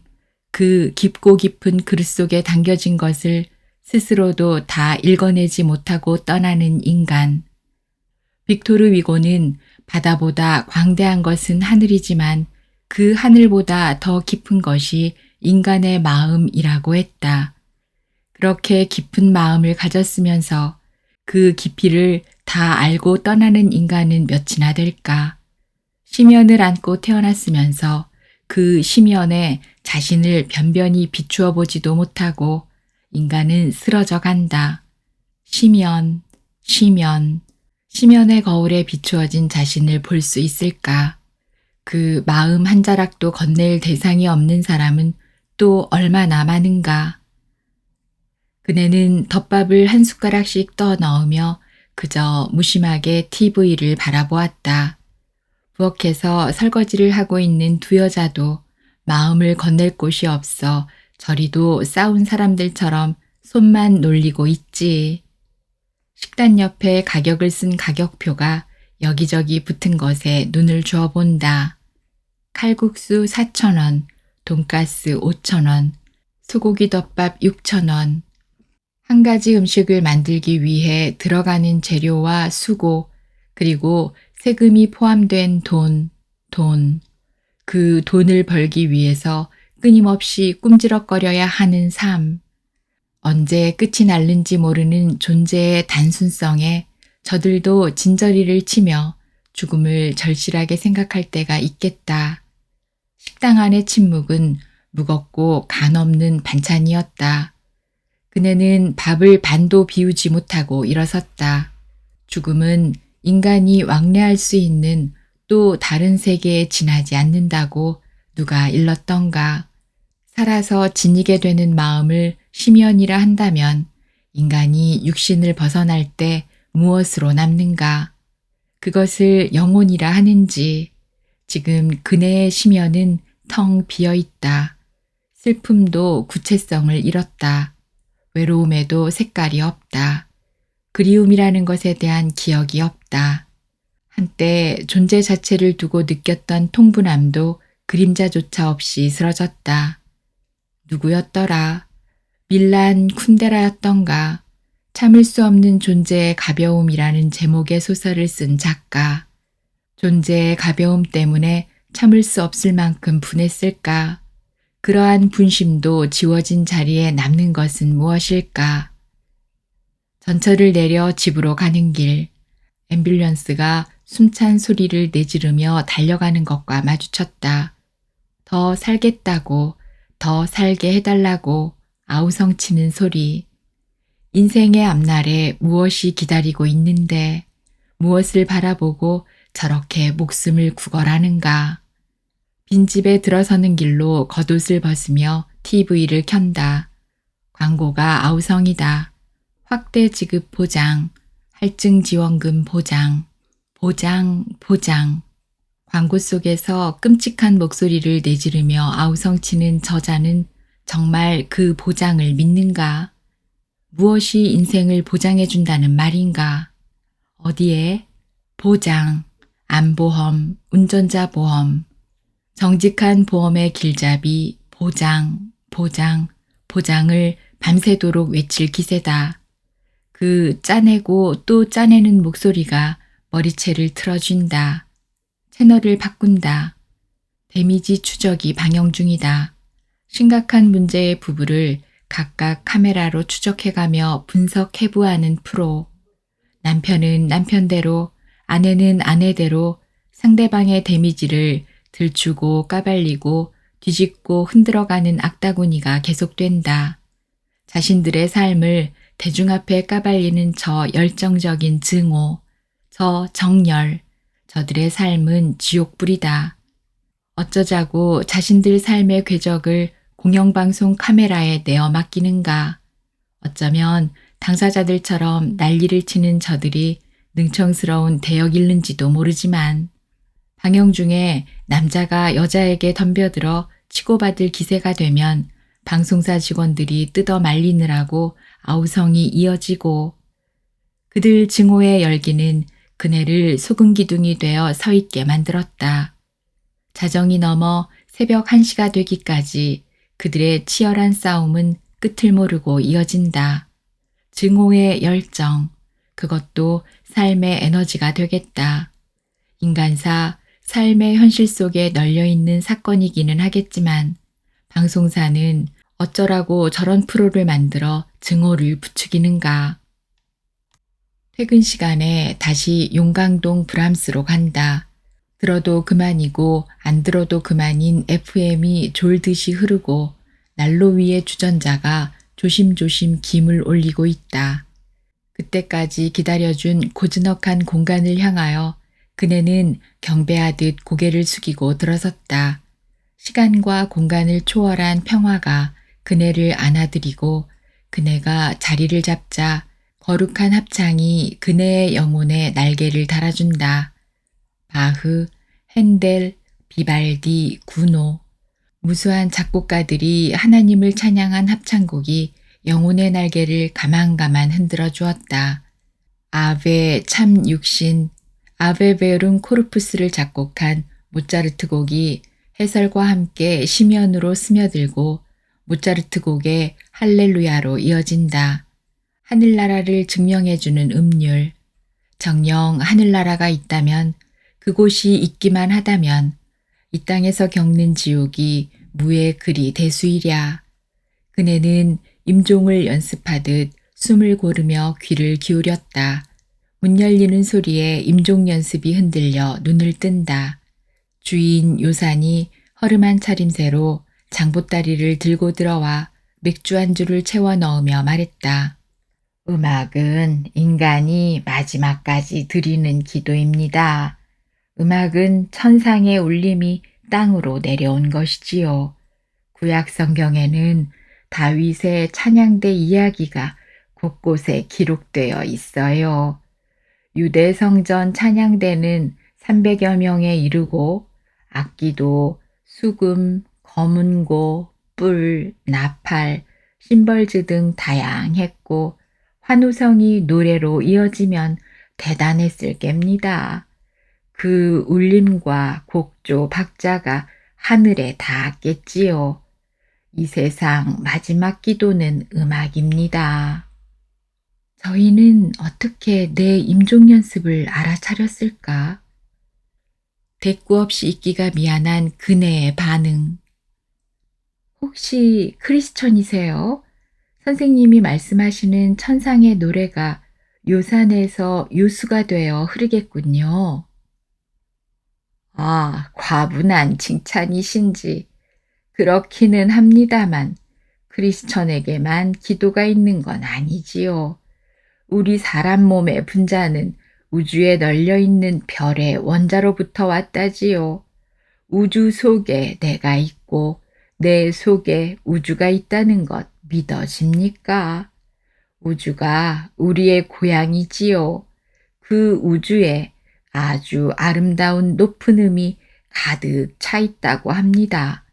그 깊고 깊은 그릇 속에 담겨진 것을 스스로도 다 읽어내지 못하고 떠나는 인간. 빅토르 위고는 바다보다 광대한 것은 하늘이지만 그 하늘보다 더 깊은 것이 인간의 마음이라고 했다. 그렇게 깊은 마음을 가졌으면서 그 깊이를 다 알고 떠나는 인간은 몇이나 될까? 심연을 안고 태어났으면서 그 심연에 자신을 변변히 비추어 보지도 못하고 인간은 쓰러져 간다. 심연의 거울에 비추어진 자신을 볼 수 있을까? 그 마음 한 자락도 건넬 대상이 없는 사람은 또 얼마나 많은가? 그네는 덮밥을 한 숟가락씩 떠 넣으며 그저 무심하게 TV를 바라보았다. 부엌에서 설거지를 하고 있는 두 여자도 마음을 건넬 곳이 없어 저리도 싸운 사람들처럼 손만 놀리고 있지. 식단 옆에 가격을 쓴 가격표가 여기저기 붙은 것에 눈을 주어 본다. 칼국수 4,000원, 돈가스 5,000원, 소고기 덮밥 6,000원. 한 가지 음식을 만들기 위해 들어가는 재료와 수고, 그리고 세금이 포함된 돈. 그 돈을 벌기 위해서 끊임없이 꿈지럭거려야 하는 삶. 언제 끝이 날는지 모르는 존재의 단순성에 저들도 진저리를 치며 죽음을 절실하게 생각할 때가 있겠다. 식당 안의 침묵은 무겁고 간없는 반찬이었다. 그네는 밥을 반도 비우지 못하고 일어섰다. 죽음은 인간이 왕래할 수 있는 또 다른 세계에 지나지 않는다고 누가 일렀던가. 살아서 지니게 되는 마음을 심연이라 한다면 인간이 육신을 벗어날 때 무엇으로 남는가? 그것을 영혼이라 하는지. 지금 그네의 심연은 텅 비어 있다. 슬픔도 구체성을 잃었다. 외로움에도 색깔이 없다. 그리움이라는 것에 대한 기억이 없다. 한때 존재 자체를 두고 느꼈던 통분함도 그림자조차 없이 쓰러졌다. 누구였더라? 밀란 쿤데라였던가? 참을 수 없는 존재의 가벼움이라는 제목의 소설을 쓴 작가. 존재의 가벼움 때문에 참을 수 없을 만큼 분했을까? 그러한 분심도 지워진 자리에 남는 것은 무엇일까? 전철을 내려 집으로 가는 길, 앰뷸런스가 숨찬 소리를 내지르며 달려가는 것과 마주쳤다. 더 살겠다고, 더 살게 해달라고 아우성치는 소리. 인생의 앞날에 무엇이 기다리고 있는데 무엇을 바라보고 저렇게 목숨을 구걸하는가. 빈집에 들어서는 길로 겉옷을 벗으며 TV를 켠다. 광고가 아우성이다. 확대 지급 보장, 할증 지원금 보장, 보장. 광고 속에서 끔찍한 목소리를 내지르며 아우성치는 저자는 정말 그 보장을 믿는가? 무엇이 인생을 보장해준다는 말인가? 어디에? 보장, 안보험, 운전자 보험. 정직한 보험의 길잡이, 보장을 밤새도록 외칠 기세다. 그 짜내고 또 짜내는 목소리가 머리채를 틀어준다. 채널을 바꾼다. 데미지 추적이 방영 중이다. 심각한 문제의 부부를 각각 카메라로 추적해가며 분석 해부하는 프로. 남편은 남편대로, 아내는 아내대로 상대방의 데미지를 들추고 까발리고 뒤집고 흔들어가는 악다구니가 계속된다. 자신들의 삶을 대중 앞에 까발리는 저 열정적인 증오, 저 정열, 저들의 삶은 지옥불이다. 어쩌자고 자신들 삶의 궤적을 공영방송 카메라에 내어 맡기는가. 어쩌면 당사자들처럼 난리를 치는 저들이 능청스러운 대역 잃는지도 모르지만 방영 중에 남자가 여자에게 덤벼들어 치고받을 기세가 되면 방송사 직원들이 뜯어 말리느라고 아우성이 이어지고 그들 증오의 열기는 그네를 소금기둥이 되어 서 있게 만들었다. 자정이 넘어 새벽 1시가 되기까지 그들의 치열한 싸움은 끝을 모르고 이어진다. 증오의 열정, 그것도 삶의 에너지가 되겠다. 인간사, 삶의 현실 속에 널려있는 사건이기는 하겠지만 방송사는 어쩌라고 저런 프로를 만들어 증오를 부추기는가. 퇴근 시간에 다시 용강동 브람스로 간다. 들어도 그만이고 안 들어도 그만인 FM이 졸듯이 흐르고 난로 위에 주전자가 조심조심 김을 올리고 있다. 그때까지 기다려준 고즈넉한 공간을 향하여 그네는 경배하듯 고개를 숙이고 들어섰다. 시간과 공간을 초월한 평화가 그네를 안아들이고 그네가 자리를 잡자 거룩한 합창이 그네의 영혼에 날개를 달아준다. 바흐, 핸델, 비발디, 구노, 무수한 작곡가들이 하나님을 찬양한 합창곡이 영혼의 날개를 가만가만 흔들어 주었다. 아베 참 육신, 아베 베rum 코르푸스를 작곡한 모차르트 곡이 해설과 함께 시면으로 스며들고 모차르트 곡의 할렐루야로 이어진다. 하늘나라를 증명해주는 음률. 정녕 하늘나라가 있다면, 그곳이 있기만 하다면 이 땅에서 겪는 지옥이 무의 그리 대수이랴. 그네는 임종을 연습하듯 숨을 고르며 귀를 기울였다. 문 열리는 소리에 임종 연습이 흔들려 눈을 뜬다. 주인 요산이 허름한 차림새로 장보따리를 들고 들어와 맥주 안주를 채워 넣으며 말했다. 음악은 인간이 마지막까지 드리는 기도입니다. 음악은 천상의 울림이 땅으로 내려온 것이지요. 구약 성경에는 다윗의 찬양대 이야기가 곳곳에 기록되어 있어요. 유대 성전 찬양대는 300여 명에 이르고 악기도 수금, 거문고, 뿔, 나팔, 심벌즈 등 다양했고 환호성이 노래로 이어지면 대단했을 겁니다. 그 울림과 곡조 박자가 하늘에 닿았겠지요. 이 세상 마지막 기도는 음악입니다. 저희는 어떻게 내 임종 연습을 알아차렸을까? 대꾸 없이 있기가 미안한 그네의 반응. 혹시 크리스천이세요? 선생님이 말씀하시는 천상의 노래가 요산에서 요수가 되어 흐르겠군요. 아, 과분한 칭찬이신지. 그렇기는 합니다만 크리스천에게만 기도가 있는 건 아니지요. 우리 사람 몸의 분자는 우주에 널려 있는 별의 원자로부터 왔다지요. 우주 속에 내가 있고 내 속에 우주가 있다는 것 믿어집니까? 우주가 우리의 고향이지요. 그 우주에 아주 아름다운 높은 음이 가득 차 있다고 합니다.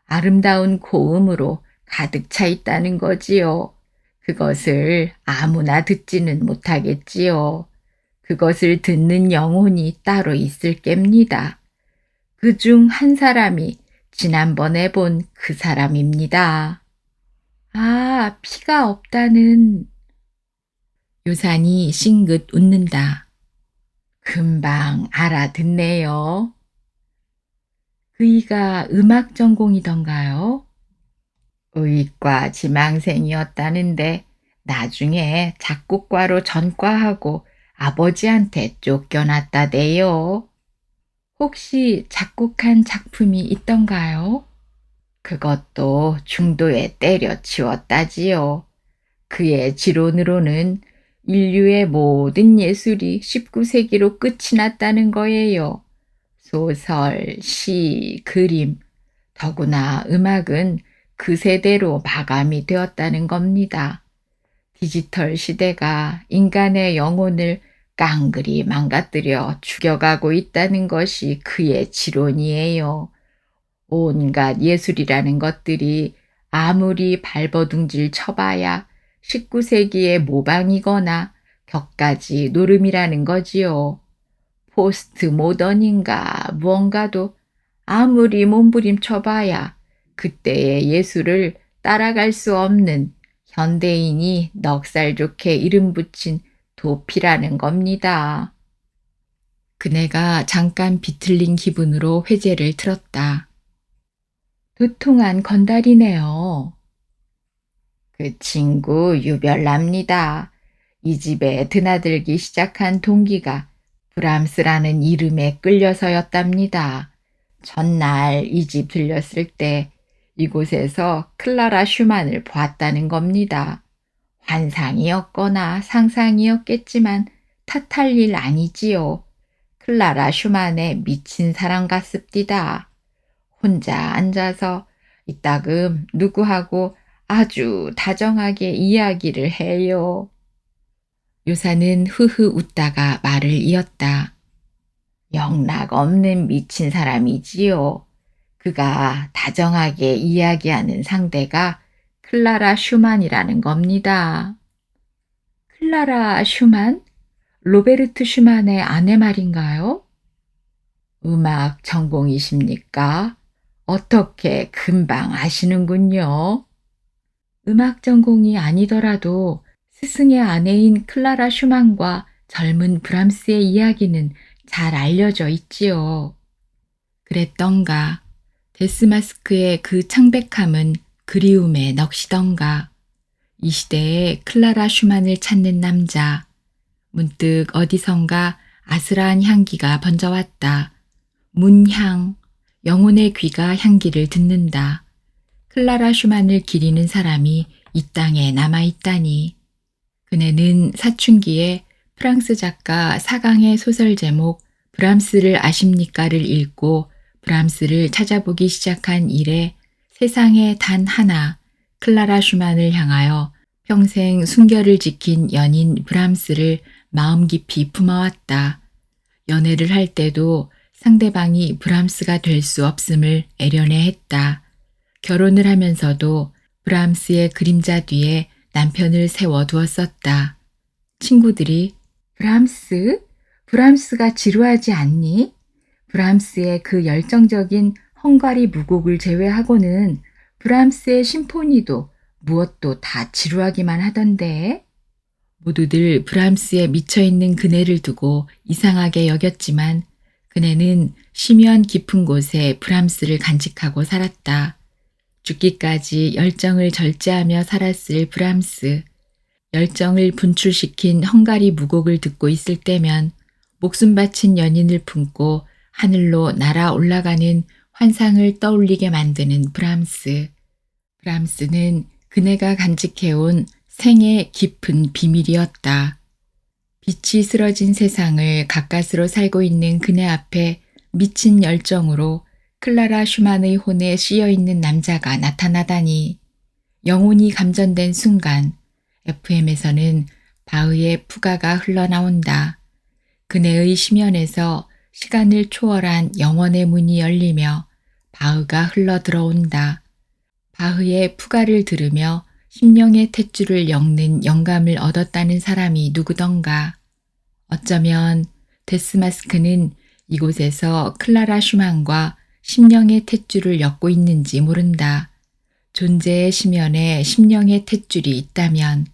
아름다운 고음으로 가득 차 있다는 거지요. 그것을 아무나 듣지는 못하겠지요. 그것을 듣는 영혼이 따로 있을 깹니다. 그 중 한 사람이 지난번에 본 그 사람입니다. 아, 피가 없다는. 요산이 싱긋 웃는다. 금방 알아듣네요. 그이가 음악 전공이던가요? 의과 지망생이었다는데 나중에 작곡과로 전과하고 아버지한테 쫓겨났다대요. 혹시 작곡한 작품이 있던가요? 그것도 중도에 때려치웠다지요. 그의 지론으로는 인류의 모든 예술이 19세기로 끝이 났다는 거예요. 소설, 시, 그림, 더구나 음악은 그 세대로 마감이 되었다는 겁니다. 디지털 시대가 인간의 영혼을 깡그리 망가뜨려 죽여가고 있다는 것이 그의 지론이에요. 온갖 예술이라는 것들이 아무리 발버둥질 쳐봐야 19세기의 모방이거나 격가지 노름이라는 거지요. 포스트 모던인가 무언가도 아무리 몸부림쳐봐야 그때의 예술을 따라갈 수 없는 현대인이 넉살 좋게 이름 붙인 도피라는 겁니다. 그네가 잠깐 비틀린 기분으로 회제를 틀었다. 도통한 건달이네요. 그 친구 유별납니다. 이 집에 드나들기 시작한 동기가 브람스라는 이름에 끌려서였답니다. 전날 이 집 들렸을 때 이곳에서 클라라 슈만을 보았다는 겁니다. 환상이었거나 상상이었겠지만 탓할 일 아니지요. 클라라 슈만에 미친 사람 같습디다. 혼자 앉아서 이따금 누구하고 아주 다정하게 이야기를 해요. 요사는 흐흐 웃다가 말을 이었다. 영락 없는 미친 사람이지요. 그가 다정하게 이야기하는 상대가 클라라 슈만이라는 겁니다. 클라라 슈만? 로베르트 슈만의 아내 말인가요? 음악 전공이십니까? 어떻게 금방 아시는군요. 음악 전공이 아니더라도 스승의 아내인 클라라 슈만과 젊은 브람스의 이야기는 잘 알려져 있지요. 그랬던가. 데스마스크의 그 창백함은 그리움에 넋이던가. 이 시대에 클라라 슈만을 찾는 남자. 문득 어디선가 아스라한 향기가 번져왔다. 문향. 영혼의 귀가 향기를 듣는다. 클라라 슈만을 기리는 사람이 이 땅에 남아있다니. 그네는 사춘기에 프랑스 작가 사강의 소설 제목 브람스를 아십니까를 읽고 브람스를 찾아보기 시작한 이래 세상에 단 하나 클라라 슈만을 향하여 평생 순결을 지킨 연인 브람스를 마음 깊이 품어왔다. 연애를 할 때도 상대방이 브람스가 될 수 없음을 애련해 했다. 결혼을 하면서도 브람스의 그림자 뒤에 남편을 세워두었었다. 친구들이 브람스? 브람스가 지루하지 않니? 브람스의 그 열정적인 헝가리 무곡을 제외하고는 브람스의 심포니도 무엇도 다 지루하기만 하던데. 모두들 브람스에 미쳐있는 그네를 두고 이상하게 여겼지만 그네는 심연 깊은 곳에 브람스를 간직하고 살았다. 죽기까지 열정을 절제하며 살았을 브람스. 열정을 분출시킨 헝가리 무곡을 듣고 있을 때면 목숨 바친 연인을 품고 하늘로 날아 올라가는 환상을 떠올리게 만드는 브람스. 브람스는 그네가 간직해온 생의 깊은 비밀이었다. 빛이 쓰러진 세상을 가까스로 살고 있는 그네 앞에 미친 열정으로 클라라 슈만의 혼에 씌어있는 남자가 나타나다니. 영혼이 감전된 순간 FM에서는 바흐의 푸가가 흘러나온다. 그네의 심연에서 시간을 초월한 영원의 문이 열리며 바흐가 흘러들어온다. 바흐의 푸가를 들으며 심령의 탯줄을 엮는 영감을 얻었다는 사람이 누구던가. 어쩌면 데스마스크는 이곳에서 클라라 슈만과 심령의 탯줄을 엮고 있는지 모른다. 존재의 심연에 심령의 탯줄이 있다면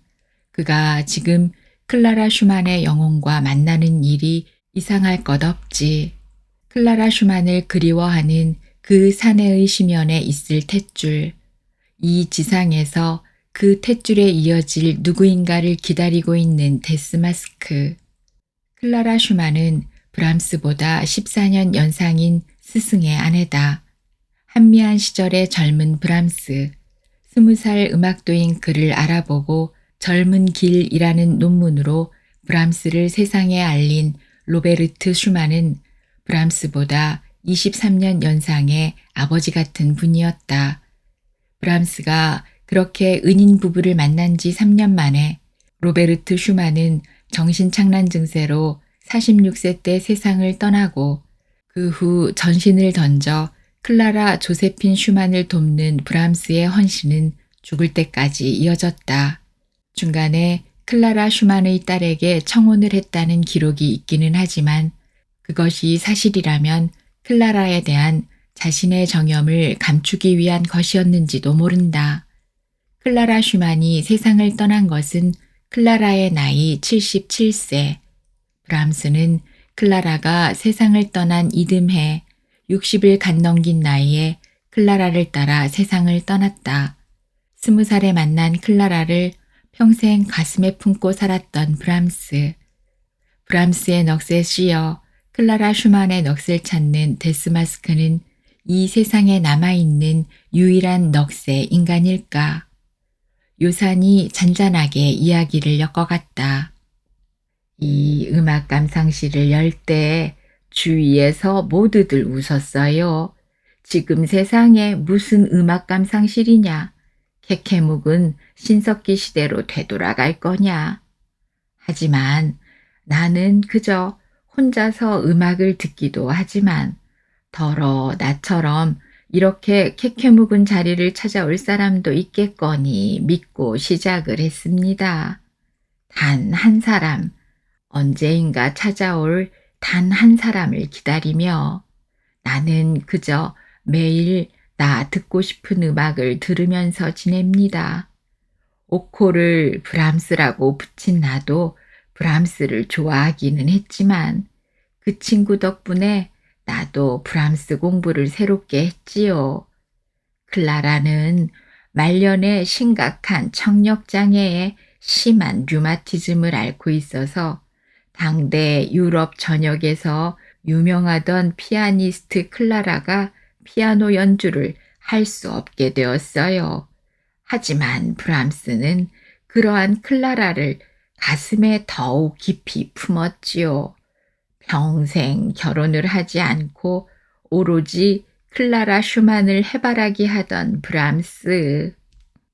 그가 지금 클라라 슈만의 영혼과 만나는 일이 이상할 것 없지. 클라라 슈만을 그리워하는 그 사내의 심연에 있을 탯줄. 이 지상에서 그 탯줄에 이어질 누구인가를 기다리고 있는 데스마스크. 클라라 슈만은 브람스보다 14년 연상인 스승의 아내다. 한미한 시절의 젊은 브람스. 20살 음악도인 그를 알아보고 젊은 길이라는 논문으로 브람스를 세상에 알린 로베르트 슈만은 브람스보다 23년 연상의 아버지 같은 분이었다. 브람스가 그렇게 은인 부부를 만난 지 3년 만에 로베르트 슈만은 정신착란 증세로 46세 때 세상을 떠나고 그 후 전신을 던져 클라라 조세핀 슈만을 돕는 브람스의 헌신은 죽을 때까지 이어졌다. 중간에 클라라 슈만의 딸에게 청혼을 했다는 기록이 있기는 하지만 그것이 사실이라면 클라라에 대한 자신의 정염을 감추기 위한 것이었는지도 모른다. 클라라 슈만이 세상을 떠난 것은 클라라의 나이 77세. 브람스는 클라라가 세상을 떠난 이듬해 60을 갓 넘긴 나이에 클라라를 따라 세상을 떠났다. 20살에 만난 클라라를 평생 가슴에 품고 살았던 브람스. 브람스의 넋에 씌어 클라라 슈만의 넋을 찾는 데스마스크는 이 세상에 남아있는 유일한 넋의 인간일까? 요산이 잔잔하게 이야기를 엮어갔다. 이 음악 감상실을 열 때 주위에서 모두들 웃었어요. 지금 세상에 무슨 음악 감상실이냐? 케케묵은 신석기 시대로 되돌아갈 거냐. 하지만 나는 그저 혼자서 음악을 듣기도 하지만 더러 나처럼 이렇게 케케묵은 자리를 찾아올 사람도 있겠거니 믿고 시작을 했습니다. 단 한 사람, 언제인가 찾아올 단 한 사람을 기다리며 나는 그저 매일 나 듣고 싶은 음악을 들으면서 지냅니다. 오코를 브람스라고 붙인 나도 브람스를 좋아하기는 했지만 그 친구 덕분에 나도 브람스 공부를 새롭게 했지요. 클라라는 말년에 심각한 청력장애에 심한 류마티즘을 앓고 있어서 당대 유럽 전역에서 유명하던 피아니스트 클라라가 피아노 연주를 할 수 없게 되었어요. 하지만 브람스는 그러한 클라라를 가슴에 더욱 깊이 품었지요. 평생 결혼을 하지 않고 오로지 클라라 슈만을 해바라기 하던 브람스.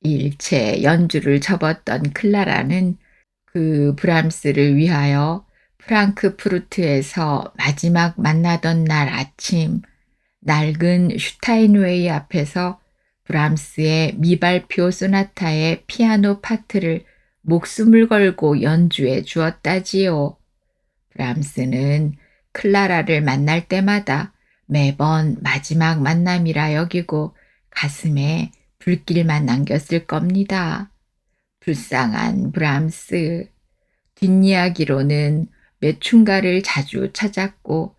일체 연주를 접었던 클라라는 그 브람스를 위하여 프랑크푸르트에서 마지막 만나던 날 아침 낡은 슈타인웨이 앞에서 브람스의 미발표 소나타의 피아노 파트를 목숨을 걸고 연주해 주었다지요. 브람스는 클라라를 만날 때마다 매번 마지막 만남이라 여기고 가슴에 불길만 남겼을 겁니다. 불쌍한 브람스. 뒷이야기로는 매춘가를 자주 찾았고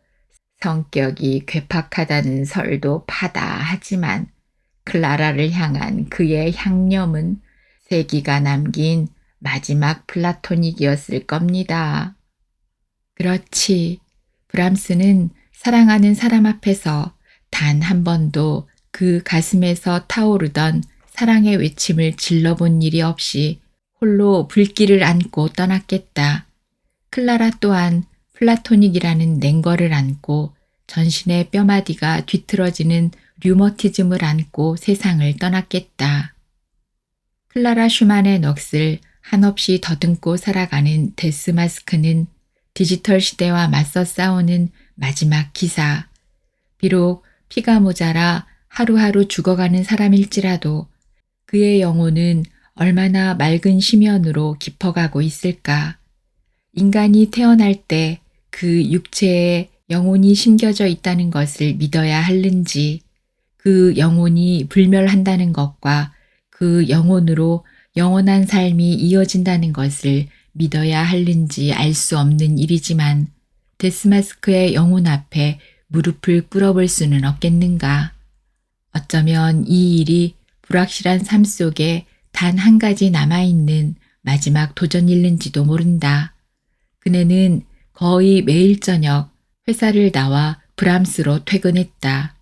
성격이 괴팍하다는 설도 파다하지만 클라라를 향한 그의 향념은 세기가 남긴 마지막 플라토닉이었을 겁니다. 그렇지. 브람스는 사랑하는 사람 앞에서 단 한 번도 그 가슴에서 타오르던 사랑의 외침을 질러본 일이 없이 홀로 불길을 안고 떠났겠다. 클라라 또한 플라토닉이라는 냉거를 안고 전신의 뼈마디가 뒤틀어지는 류머티즘을 안고 세상을 떠났겠다. 클라라 슈만의 넋을 한없이 더듬고 살아가는 데스마스크는 디지털 시대와 맞서 싸우는 마지막 기사. 비록 피가 모자라 하루하루 죽어가는 사람일지라도 그의 영혼은 얼마나 맑은 심연으로 깊어가고 있을까. 인간이 태어날 때 그 육체에 영혼이 심겨져 있다는 것을 믿어야 하는지, 그 영혼이 불멸한다는 것과 그 영혼으로 영원한 삶이 이어진다는 것을 믿어야 하는지 알 수 없는 일이지만 데스마스크의 영혼 앞에 무릎을 꿇어볼 수는 없겠는가. 어쩌면 이 일이 불확실한 삶 속에 단 한 가지 남아있는 마지막 도전일는지도 모른다. 그네는 거의 매일 저녁 회사를 나와 브람스로 퇴근했다.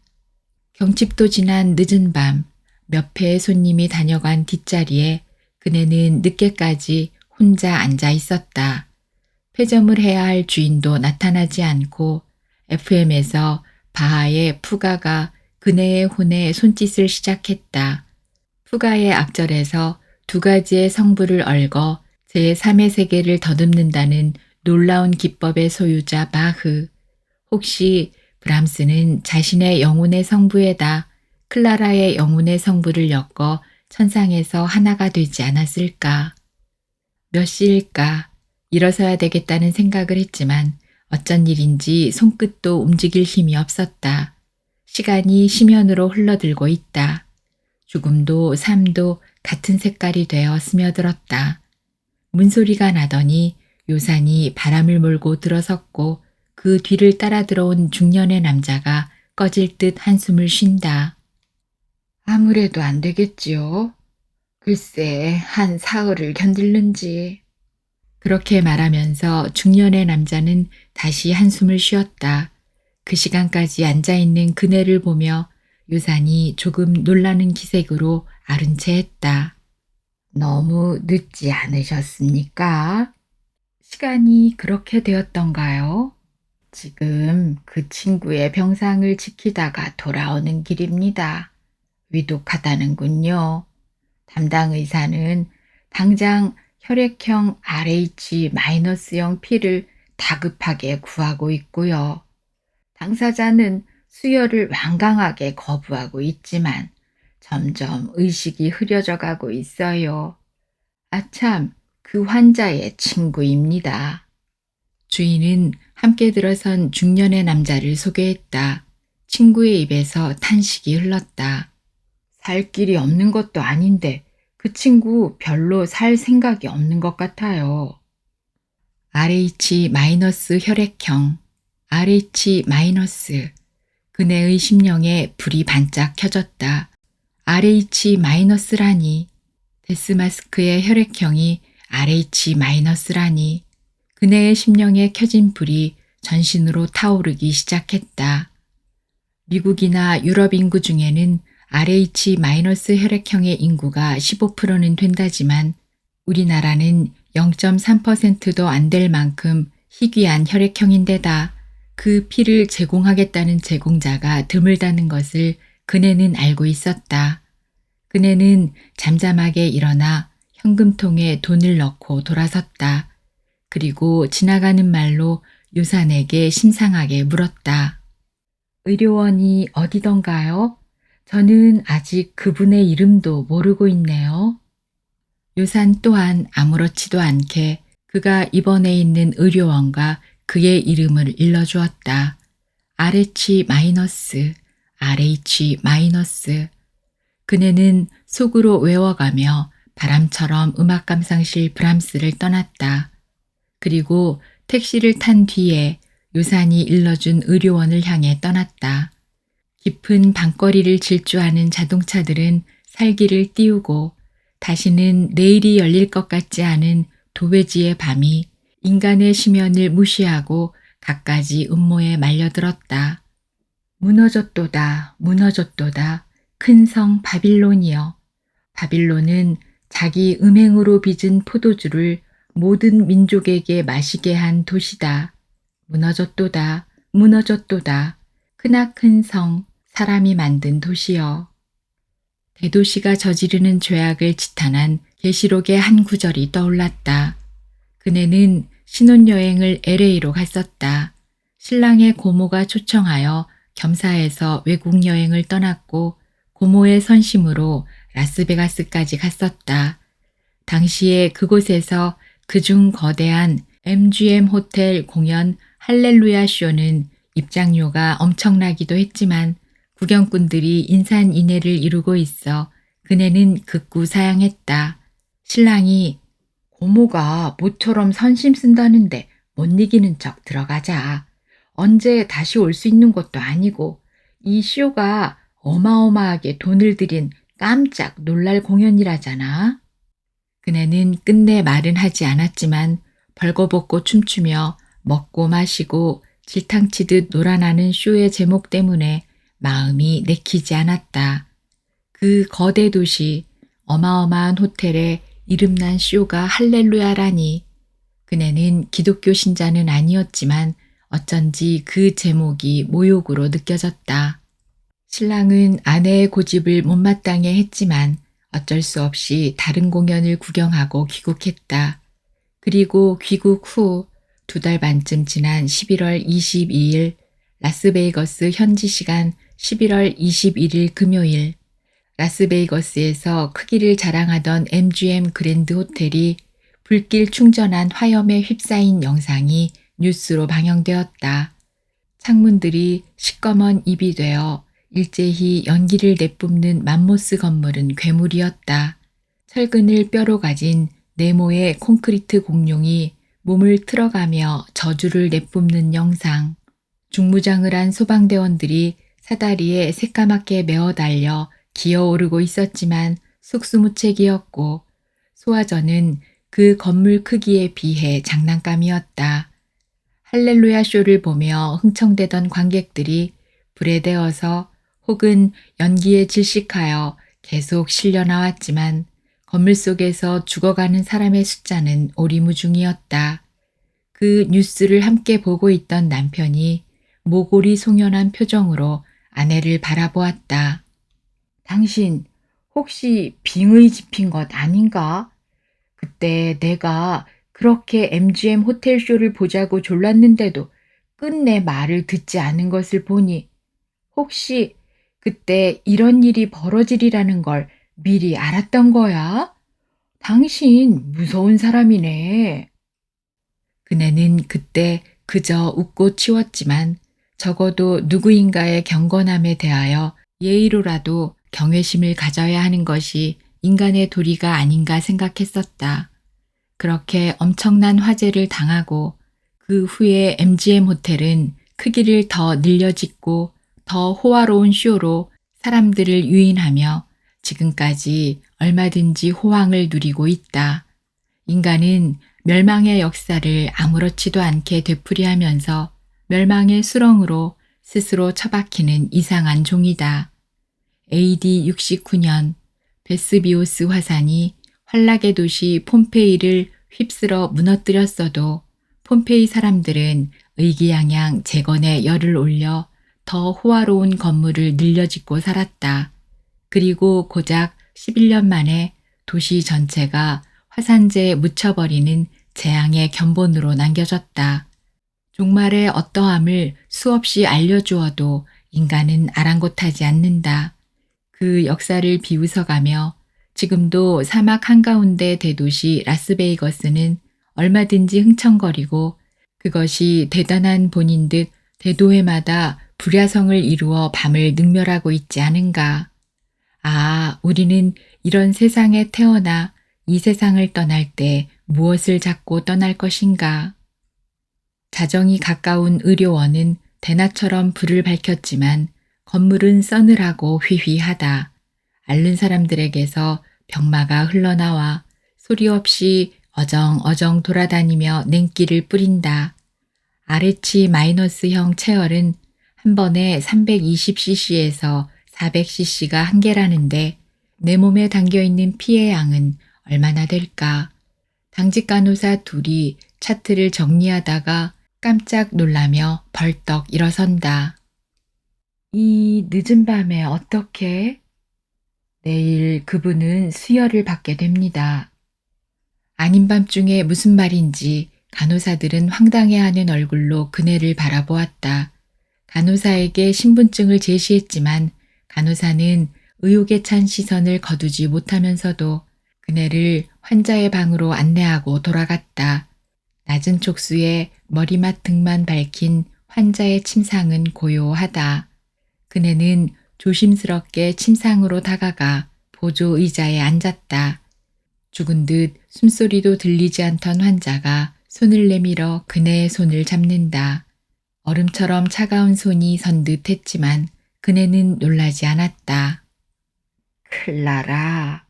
경칩도 지난 늦은 밤 몇 회의 손님이 다녀간 뒷자리에 그네는 늦게까지 혼자 앉아 있었다. 폐점을 해야 할 주인도 나타나지 않고 FM에서 바하의 푸가가 그네의 혼에 손짓을 시작했다. 푸가의 악절에서 두 가지의 성부를 얽어 제3의 세계를 더듬는다는 놀라운 기법의 소유자 바흐. 혹시 브람스는 자신의 영혼의 성부에다 클라라의 영혼의 성부를 엮어 천상에서 하나가 되지 않았을까? 몇 시일까? 일어서야 되겠다는 생각을 했지만 어쩐 일인지 손끝도 움직일 힘이 없었다. 시간이 심연으로 흘러들고 있다. 죽음도 삶도 같은 색깔이 되어 스며들었다. 문소리가 나더니 요산이 바람을 몰고 들어섰고 그 뒤를 따라 들어온 중년의 남자가 꺼질 듯 한숨을 쉰다. 아무래도 안 되겠지요. 글쎄 한 사흘을 견딜는지. 그렇게 말하면서 중년의 남자는 다시 한숨을 쉬었다. 그 시간까지 앉아있는 그네를 보며 요산이 조금 놀라는 기색으로 아른 채 했다. 너무 늦지 않으셨습니까? 시간이 그렇게 되었던가요? 지금 그 친구의 병상을 지키다가 돌아오는 길입니다. 위독하다는군요. 담당 의사는 당장 혈액형 RH-형 P를 다급하게 구하고 있고요. 당사자는 수혈을 완강하게 거부하고 있지만 점점 의식이 흐려져 가고 있어요. 아참, 그 환자의 친구입니다. 주인은 함께 들어선 중년의 남자를 소개했다. 친구의 입에서 탄식이 흘렀다. 살 길이 없는 것도 아닌데 그 친구 별로 살 생각이 없는 것 같아요. RH- 혈액형, RH-. 그네의 심령에 불이 반짝 켜졌다. RH-라니. 데스마스크의 혈액형이 RH-라니. 그네의 심령에 켜진 불이 전신으로 타오르기 시작했다. 미국이나 유럽 인구 중에는 RH- 혈액형의 인구가 15%는 된다지만 우리나라는 0.3%도 안 될 만큼 희귀한 혈액형인데다 그 피를 제공하겠다는 제공자가 드물다는 것을 그네는 알고 있었다. 그네는 잠잠하게 일어나 현금통에 돈을 넣고 돌아섰다. 그리고 지나가는 말로 요산에게 심상하게 물었다. 의료원이 어디던가요? 저는 아직 그분의 이름도 모르고 있네요. 요산 또한 아무렇지도 않게 그가 입원해 있는 의료원과 그의 이름을 일러주었다. RH-, RH-. 그네는 속으로 외워가며 바람처럼 음악 감상실 브람스를 떠났다. 그리고 택시를 탄 뒤에 요산이 일러준 의료원을 향해 떠났다. 깊은 밤거리를 질주하는 자동차들은 살기를 띄우고 다시는 내일이 열릴 것 같지 않은 도회지의 밤이 인간의 심연을 무시하고 갖가지 음모에 말려들었다. 무너졌도다, 무너졌도다. 큰 성 바빌론이여. 바빌론은 자기 음행으로 빚은 포도주를 모든 민족에게 마시게 한 도시다. 무너졌도다, 무너졌도다. 크나큰 성, 사람이 만든 도시여. 대도시가 저지르는 죄악을 지탄한 계시록의 한 구절이 떠올랐다. 그네는 신혼여행을 LA로 갔었다. 신랑의 고모가 초청하여 겸사해서 외국 여행을 떠났고 고모의 선심으로 라스베가스까지 갔었다. 당시에 그곳에서 그중 거대한 MGM 호텔 공연 할렐루야 쇼는 입장료가 엄청나기도 했지만 구경꾼들이 인산인해를 이루고 있어 그네는 극구 사양했다. 신랑이 고모가 모처럼 선심 쓴다는데 못 이기는 척 들어가자. 언제 다시 올 수 있는 것도 아니고 이 쇼가 어마어마하게 돈을 들인 깜짝 놀랄 공연이라잖아. 그네는 끝내 말은 하지 않았지만 벌거벗고 춤추며 먹고 마시고 질탕치듯 놀아나는 쇼의 제목 때문에 마음이 내키지 않았다. 그 거대 도시, 어마어마한 호텔에 이름난 쇼가 할렐루야라니. 그네는 기독교 신자는 아니었지만 어쩐지 그 제목이 모욕으로 느껴졌다. 신랑은 아내의 고집을 못마땅해 했지만 어쩔 수 없이 다른 공연을 구경하고 귀국했다. 그리고 귀국 후 2달 반쯤 지난 11월 22일 라스베이거스 현지 시간 11월 21일 금요일 라스베이거스에서 크기를 자랑하던 MGM 그랜드 호텔이 불길 충전한 화염에 휩싸인 영상이 뉴스로 방영되었다. 창문들이 시꺼먼 입이 되어 일제히 연기를 내뿜는 맘모스 건물은 괴물이었다. 철근을 뼈로 가진 네모의 콘크리트 공룡이 몸을 틀어가며 저주를 내뿜는 영상. 중무장을 한 소방대원들이 사다리에 새까맣게 메어 달려 기어오르고 있었지만 속수무책이었고 소화전은 그 건물 크기에 비해 장난감이었다. 할렐루야 쇼를 보며 흥청대던 관객들이 불에 데어서 혹은 연기에 질식하여 계속 실려 나왔지만 건물 속에서 죽어가는 사람의 숫자는 오리무중이었다. 그 뉴스를 함께 보고 있던 남편이 모골이 송연한 표정으로 아내를 바라보았다. 당신 혹시 빙의 집힌 것 아닌가? 그때 내가 그렇게 MGM 호텔 쇼를 보자고 졸랐는데도 끝내 말을 듣지 않은 것을 보니 혹시 그때 이런 일이 벌어지리라는 걸 미리 알았던 거야? 당신 무서운 사람이네. 그네는 그때 그저 웃고 치웠지만 적어도 누구인가의 경건함에 대하여 예의로라도 경외심을 가져야 하는 것이 인간의 도리가 아닌가 생각했었다. 그렇게 엄청난 화재를 당하고 그 후에 MGM 호텔은 크기를 더 늘려짓고 더 호화로운 쇼로 사람들을 유인하며 지금까지 얼마든지 호황을 누리고 있다. 인간은 멸망의 역사를 아무렇지도 않게 되풀이하면서 멸망의 수렁으로 스스로 처박히는 이상한 종이다. AD 69년 베스비오스 화산이 환락의 도시 폼페이를 휩쓸어 무너뜨렸어도 폼페이 사람들은 의기양양 재건에 열을 올려 더 호화로운 건물을 늘려짓고 살았다. 그리고 고작 11년 만에 도시 전체가 화산재에 묻혀버리는 재앙의 견본으로 남겨졌다. 종말의 어떠함을 수없이 알려주어도 인간은 아랑곳하지 않는다. 그 역사를 비웃어가며 지금도 사막 한가운데 대도시 라스베이거스는 얼마든지 흥청거리고 그것이 대단한 본인 듯 대도회마다 불야성을 이루어 밤을 능멸하고 있지 않은가. 아, 우리는 이런 세상에 태어나 이 세상을 떠날 때 무엇을 잡고 떠날 것인가. 자정이 가까운 의료원은 대낮처럼 불을 밝혔지만 건물은 서늘하고 휘휘하다. 앓는 사람들에게서 병마가 흘러나와 소리 없이 어정어정 돌아다니며 냉기를 뿌린다. RH 마이너스형 체열은 한 번에 320cc에서 400cc가 한계라는데 내 몸에 담겨있는 피의 양은 얼마나 될까? 당직 간호사 둘이 차트를 정리하다가 깜짝 놀라며 벌떡 일어선다. 이 늦은 밤에 어떻게? 내일 그분은 수혈을 받게 됩니다. 아닌 밤중에 무슨 말인지 간호사들은 황당해하는 얼굴로 그네를 바라보았다. 간호사에게 신분증을 제시했지만 간호사는 의욕에 찬 시선을 거두지 못하면서도 그네를 환자의 방으로 안내하고 돌아갔다. 낮은 촉수에 머리맡 등만 밝힌 환자의 침상은 고요하다. 그네는 조심스럽게 침상으로 다가가 보조 의자에 앉았다. 죽은 듯 숨소리도 들리지 않던 환자가 손을 내밀어 그네의 손을 잡는다. 얼음처럼 차가운 손이 선듯 했지만 그네는 놀라지 않았다. 클라라.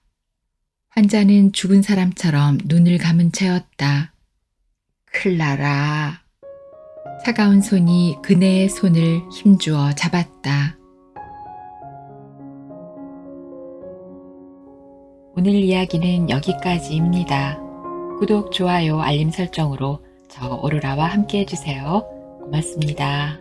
환자는 죽은 사람처럼 눈을 감은 채였다. 클라라. 차가운 손이 그네의 손을 힘주어 잡았다. 오늘 이야기는 여기까지입니다. 구독, 좋아요, 알림 설정으로 저 오로라와 함께 해주세요. 고맙습니다.